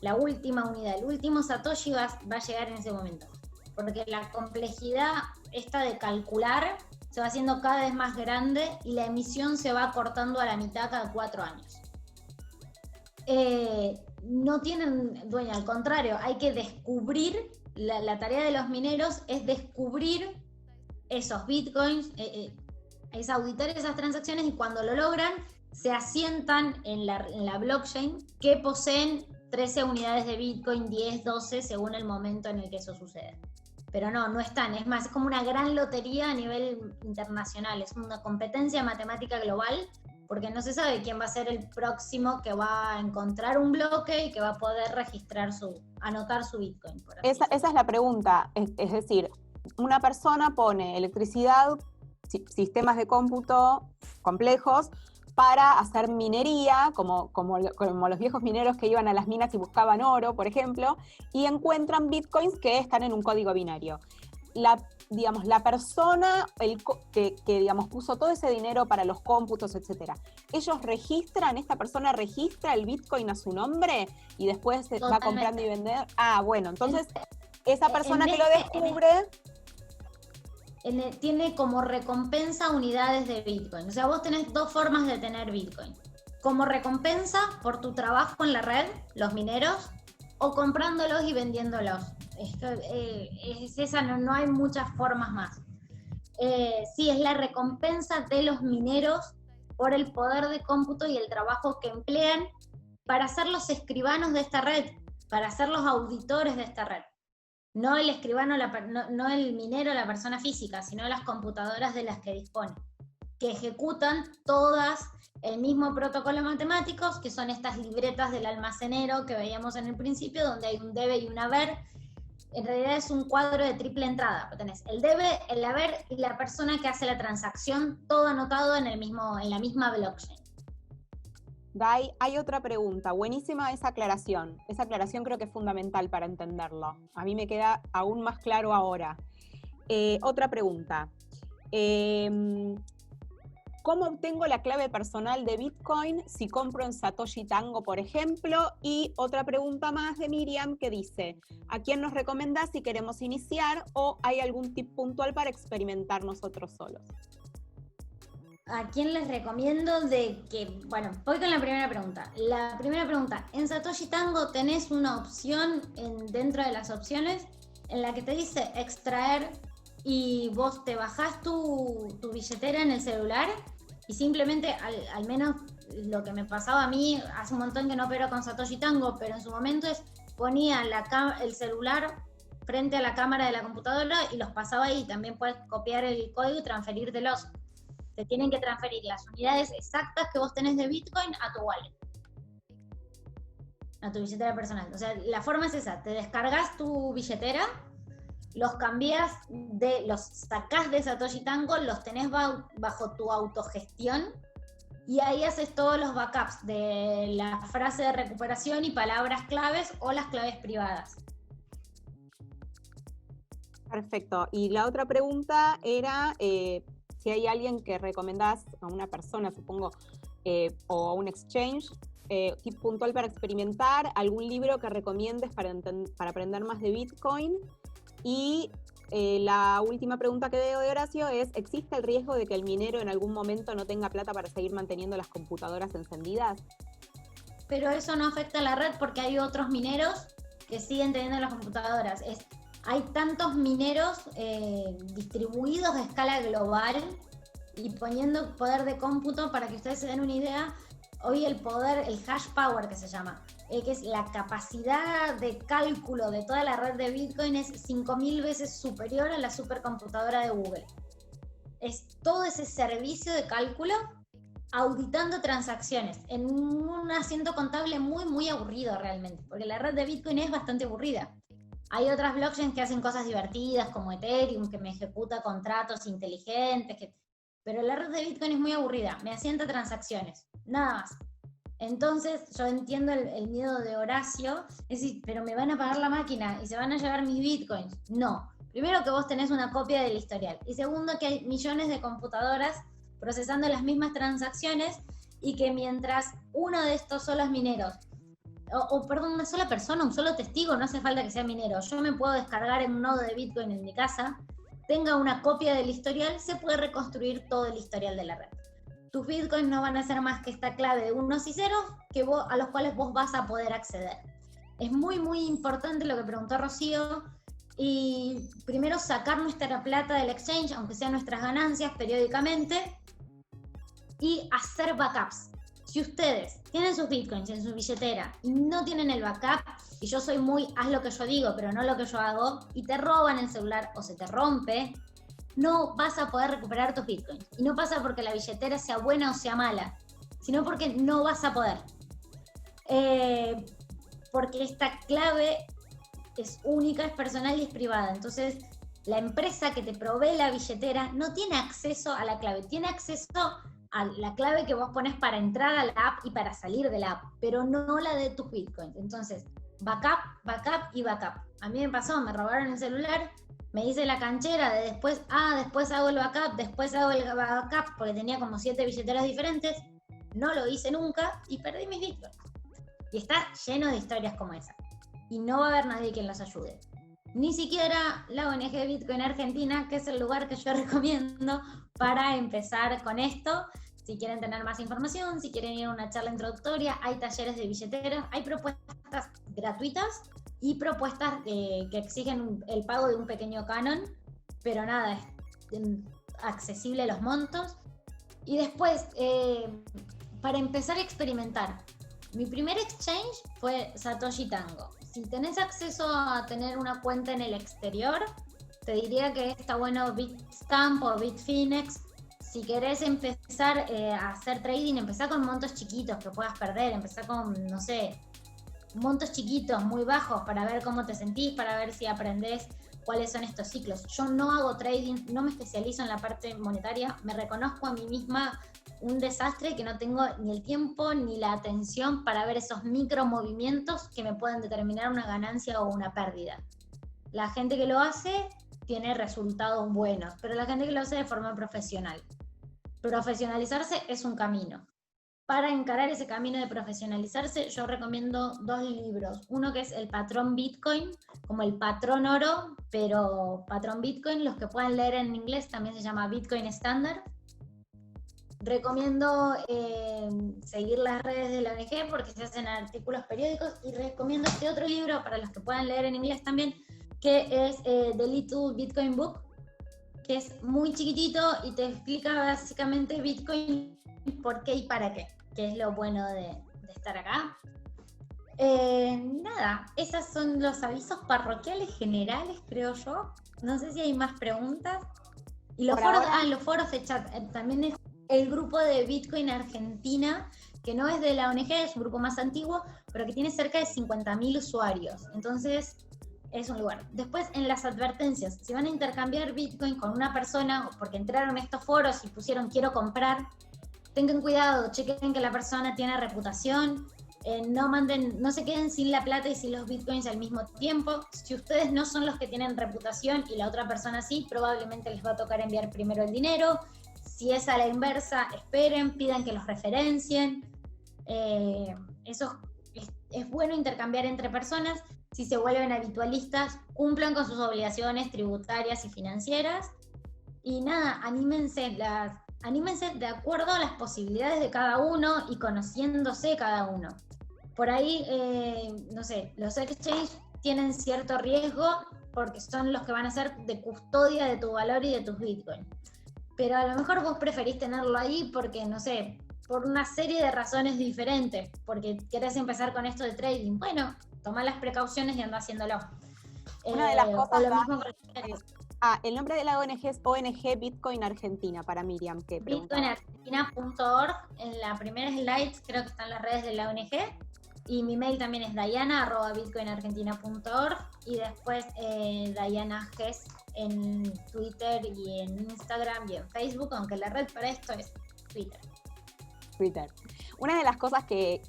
La última unidad, el último Satoshi va a llegar en ese momento. Porque la complejidad esta de calcular se va haciendo cada vez más grande y la emisión se va cortando a la mitad cada 4 años. No tienen dueño, al contrario, hay que descubrir, la tarea de los mineros es descubrir esos bitcoins, es auditar esas transacciones, y cuando lo logran, se asientan en la blockchain, que poseen 13 unidades de bitcoin, 10, 12, según el momento en el que eso sucede. Pero no están, es más, es como una gran lotería a nivel internacional, es una competencia matemática global, porque no se sabe quién va a ser el próximo que va a encontrar un bloque y que va a poder anotar su Bitcoin. Esa es la pregunta, es decir, una persona pone electricidad, sistemas de cómputo complejos, para hacer minería, como los viejos mineros que iban a las minas y buscaban oro, por ejemplo, y encuentran bitcoins que están en un código binario. La persona que puso todo ese dinero para los cómputos, etcétera, esta persona registra el bitcoin a su nombre y después va comprando y vender. Ah, bueno, entonces esa persona que lo descubre tiene como recompensa unidades de Bitcoin. O sea, vos tenés 2 formas de tener Bitcoin. Como recompensa por tu trabajo en la red, los mineros, o comprándolos y vendiéndolos. No hay muchas formas más. Sí, es la recompensa de los mineros por el poder de cómputo y el trabajo que emplean para ser los escribanos de esta red, para ser los auditores de esta red. No el escribano, no el minero, la persona física, sino las computadoras de las que dispone, que ejecutan todas el mismo protocolo matemático, que son estas libretas del almacenero que veíamos en el principio, donde hay un debe y un haber. En realidad es un cuadro de triple entrada. Tenés el debe, el haber y la persona que hace la transacción, todo anotado en la misma blockchain. Dai, hay otra pregunta, buenísima esa aclaración creo que es fundamental para entenderlo, a mí me queda aún más claro ahora. Otra pregunta, ¿cómo obtengo la clave personal de Bitcoin si compro en Satoshi Tango, por ejemplo? Y otra pregunta más de Miriam que dice, ¿a quién nos recomendás si queremos iniciar o hay algún tip puntual para experimentar nosotros solos? ¿A quién les recomiendo de que, bueno, voy con la primera pregunta. La primera pregunta, en Satoshi Tango tenés una opción dentro de las opciones en la que te dice extraer y vos te bajás tu billetera en el celular y simplemente, al menos lo que me pasaba a mí, hace un montón que no opero con Satoshi Tango, pero en su momento ponía el celular frente a la cámara de la computadora y los pasaba ahí. También puedes copiar el código y transferírtelos. Te tienen que transferir las unidades exactas que vos tenés de Bitcoin a tu wallet, a tu billetera personal. O sea, la forma es esa, te descargas tu billetera, los cambias, los sacás de Satoshi Tango, los tenés bajo tu autogestión y ahí haces todos los backups de la frase de recuperación y palabras claves o las claves privadas. Perfecto. Y la otra pregunta era si hay alguien que recomendás a una persona, supongo, o a un exchange, tip puntual para experimentar, algún libro que recomiendes para aprender más de Bitcoin. Y la última pregunta que veo de Horacio es, ¿existe el riesgo de que el minero en algún momento no tenga plata para seguir manteniendo las computadoras encendidas? Pero eso no afecta a la red porque hay otros mineros que siguen teniendo las computadoras. Hay tantos mineros distribuidos a escala global y poniendo poder de cómputo, para que ustedes se den una idea, hoy el poder, el hash power que se llama, que es la capacidad de cálculo de toda la red de Bitcoin, es 5000 veces superior a la supercomputadora de Google. Es todo ese servicio de cálculo auditando transacciones en un asiento contable muy, muy aburrido realmente, porque la red de Bitcoin es bastante aburrida. Hay otras blockchains que hacen cosas divertidas, como Ethereum, que me ejecuta contratos inteligentes, pero la red de Bitcoin es muy aburrida, me asienta transacciones, nada más. Entonces yo entiendo el miedo de Horacio, es decir, pero me van a pagar la máquina y se van a llevar mis Bitcoins. No, primero que vos tenés una copia del historial, y segundo que hay millones de computadoras procesando las mismas transacciones y que mientras uno de estos solos mineros, perdón, una sola persona, un solo testigo, no hace falta que sea minero, yo me puedo descargar en un nodo de Bitcoin en mi casa, tenga una copia del historial, se puede reconstruir todo el historial de la red. Tus Bitcoins no van a ser más que esta clave de unos y ceros a los cuales vos vas a poder acceder. Es muy, muy importante lo que preguntó Rocío, y primero sacar nuestra plata del exchange, aunque sean nuestras ganancias periódicamente, y hacer backups. Si ustedes tienen sus Bitcoins en su billetera y no tienen el backup, y yo soy muy haz lo que yo digo, pero no lo que yo hago, y te roban el celular o se te rompe, no vas a poder recuperar tus Bitcoins. Y no pasa porque la billetera sea buena o sea mala, sino porque no vas a poder. Porque esta clave es única, es personal y es privada. Entonces, la empresa que te provee la billetera no tiene acceso a la clave, tiene acceso a la clave que vos pones para entrar a la app y para salir de la app, pero no la de tus Bitcoins. Entonces, backup, backup y backup. A mí me pasó, me robaron el celular, me hice la canchera de después hago el backup, después hago el backup, porque tenía como 7 billeteras diferentes, no lo hice nunca y perdí mis Bitcoins. Y está lleno de historias como esa. Y no va a haber nadie quien los ayude. Ni siquiera la ONG Bitcoin Argentina, que es el lugar que yo recomiendo para empezar con esto. Si quieren tener más información, si quieren ir a una charla introductoria, hay talleres de billetera, hay propuestas gratuitas y propuestas que exigen el pago de un pequeño canon, pero nada, es accesible los montos. Y después, para empezar a experimentar, mi primer exchange fue Satoshi Tango. Si tenés acceso a tener una cuenta en el exterior, te diría que está bueno Bitstamp o Bitfinex. Si querés empezar a hacer trading, empezá con montos chiquitos que puedas perder, empezá con, no sé, montos chiquitos, muy bajos, para ver cómo te sentís, para ver si aprendés cuáles son estos ciclos. Yo no hago trading, no me especializo en la parte monetaria, me reconozco a mí misma un desastre, que no tengo ni el tiempo ni la atención para ver esos micro movimientos que me pueden determinar una ganancia o una pérdida. La gente que lo hace tiene resultados buenos, pero la gente que lo hace de forma profesional. profesionalizarse es un camino. Para encarar ese camino de profesionalizarse, yo recomiendo 2 libros. Uno que es El Patrón Bitcoin, como el patrón oro, pero patrón Bitcoin. Los que puedan leer en inglés también se llama Bitcoin Standard. Recomiendo seguir las redes de la ONG porque se hacen artículos periódicos, y recomiendo este otro libro para los que puedan leer en inglés también, que es The Little Bitcoin Book, que es muy chiquitito y te explica básicamente Bitcoin, por qué y para qué, que es lo bueno de estar acá. Nada, esos son los avisos parroquiales generales, creo yo. No sé si hay más preguntas. Y los foros, los foros de chat, también es el grupo de Bitcoin Argentina, que no es de la ONG, es un grupo más antiguo, pero que tiene cerca de 50.000 usuarios. Entonces, es un lugar. Después, en las advertencias, si van a intercambiar Bitcoin con una persona, porque entraron a estos foros y pusieron quiero comprar, tengan cuidado, chequen que la persona tiene reputación, no se queden sin la plata y sin los Bitcoins al mismo tiempo. Si ustedes no son los que tienen reputación y la otra persona sí, probablemente les va a tocar enviar primero el dinero. Si es a la inversa, esperen, pidan que los referencien. Eso es bueno intercambiar entre personas. Si se vuelven habitualistas, cumplan con sus obligaciones tributarias y financieras. Y nada, anímense de acuerdo a las posibilidades de cada uno y conociéndose cada uno. Por ahí, no sé, los exchanges tienen cierto riesgo porque son los que van a ser de custodia de tu valor y de tus bitcoins. Pero a lo mejor vos preferís tenerlo ahí porque, no sé, por una serie de razones diferentes, porque querés empezar con esto de trading. Bueno, toma las precauciones y anda haciéndolo. Una de las cosas... lo mismo con el nombre de la ONG es ONG Bitcoin Argentina, para Miriam, que preguntaba. Bitcoinargentina.org, en la primera slide creo que están las redes de la ONG, y mi mail también es diana@bitcoinargentina.org, y después Diana Ges en Twitter y en Instagram y en Facebook, aunque la red para esto es Twitter. Una de las cosas que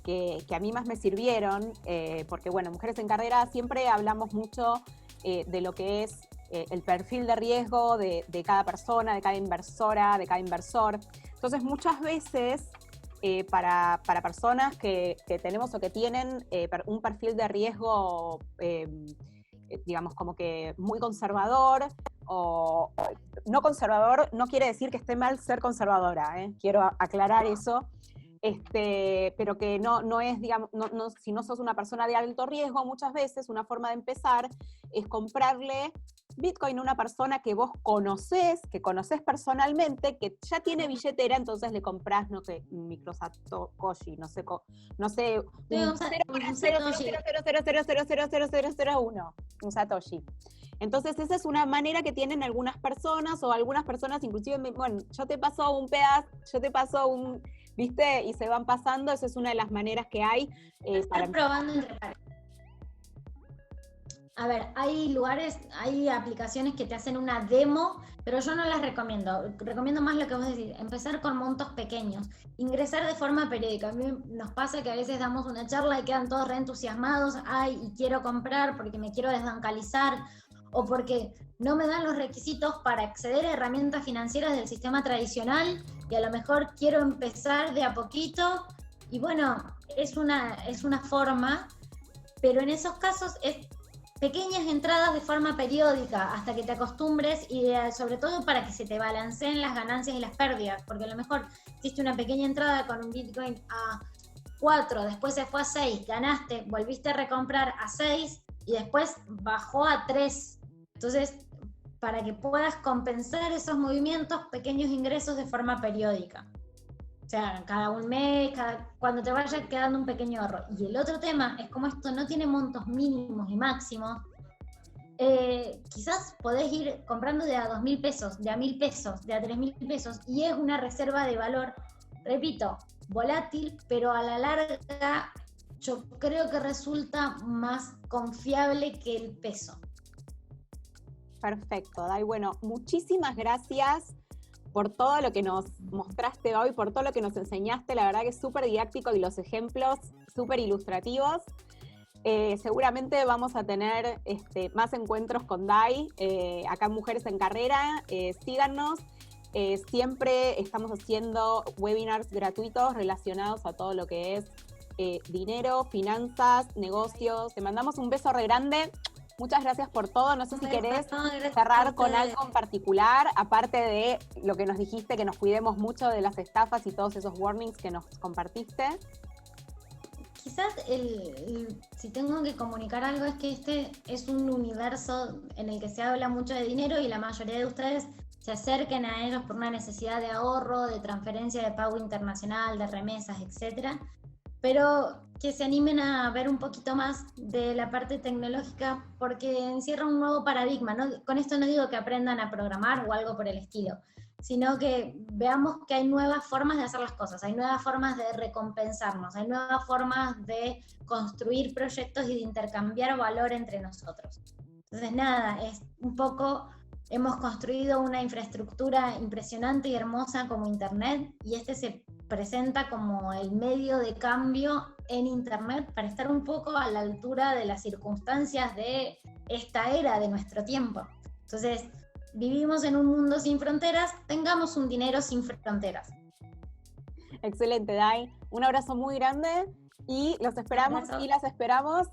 a mí más me sirvieron, porque bueno, Mujeres en Carrera siempre hablamos mucho de lo que es el perfil de riesgo de cada persona, de cada inversora, de cada inversor. Entonces muchas veces para personas que tenemos o que tienen un perfil de riesgo, digamos como que muy conservador, o no conservador, no quiere decir que esté mal ser conservadora, quiero aclarar eso. Pero que no es, digamos, si no sos una persona de alto riesgo, muchas veces una forma de empezar es comprarle Bitcoin a una persona que vos conocés, que conocés personalmente, que ya tiene billetera, entonces le comprás, no sé, un microsatoshi, no sé, un 0.000000001, un satoshi. Entonces esa es una manera que tienen algunas personas, o algunas personas inclusive, bueno, yo te paso un pedazo, ¿viste? Y se van pasando, esa es una de las maneras que hay. Para probando entre pares. A ver, hay aplicaciones que te hacen una demo, pero yo no las recomiendo. Recomiendo más lo que vos decís, empezar con montos pequeños, ingresar de forma periódica. A mí nos pasa que a veces damos una charla y quedan todos reentusiasmados, y quiero comprar porque me quiero desbancalizar, o porque no me dan los requisitos para acceder a herramientas financieras del sistema tradicional, y a lo mejor quiero empezar de a poquito, y bueno, es una forma, pero en esos casos es pequeñas entradas de forma periódica hasta que te acostumbres, y sobre todo para que se te balanceen las ganancias y las pérdidas, porque a lo mejor hiciste una pequeña entrada con un Bitcoin a 4, después se fue a 6, ganaste, volviste a recomprar a 6 y después bajó a 3. Entonces, para que puedas compensar esos movimientos, pequeños ingresos de forma periódica. O sea, cada un mes, cuando te vaya quedando un pequeño ahorro. Y el otro tema es como esto no tiene montos mínimos y máximos, quizás podés ir comprando de a 2.000 pesos, de a 1.000 pesos, de a 3.000 pesos, y es una reserva de valor, repito, volátil, pero a la larga yo creo que resulta más confiable que el peso. Perfecto, Dai. Bueno, muchísimas gracias por todo lo que nos mostraste hoy, por todo lo que nos enseñaste. La verdad que es súper didáctico y los ejemplos súper ilustrativos. Seguramente vamos a tener más encuentros con Dai acá en Mujeres en Carrera. Síganos Siempre estamos haciendo webinars gratuitos relacionados a todo lo que es dinero, finanzas, negocios. Te mandamos un beso re grande. Muchas gracias por todo. No sé si querés cerrar con algo en particular, aparte de lo que nos dijiste, que nos cuidemos mucho de las estafas y todos esos warnings que nos compartiste. Quizás si tengo que comunicar algo es que este es un universo en el que se habla mucho de dinero y la mayoría de ustedes se acerquen a ellos por una necesidad de ahorro, de transferencia de pago internacional, de remesas, etcétera, pero que se animen a ver un poquito más de la parte tecnológica porque encierra un nuevo paradigma, ¿no? Con esto no digo que aprendan a programar o algo por el estilo, sino que veamos que hay nuevas formas de hacer las cosas, hay nuevas formas de recompensarnos, hay nuevas formas de construir proyectos y de intercambiar valor entre nosotros. Entonces nada, es un poco, hemos construido una infraestructura impresionante y hermosa como Internet y este se presenta como el medio de cambio en Internet para estar un poco a la altura de las circunstancias de esta era de nuestro tiempo. Entonces, vivimos en un mundo sin fronteras, tengamos un dinero sin fronteras. Excelente, Dai. Un abrazo muy grande y los esperamos y las esperamos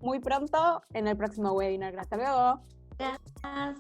muy pronto en el próximo webinar. Hasta luego. Gracias.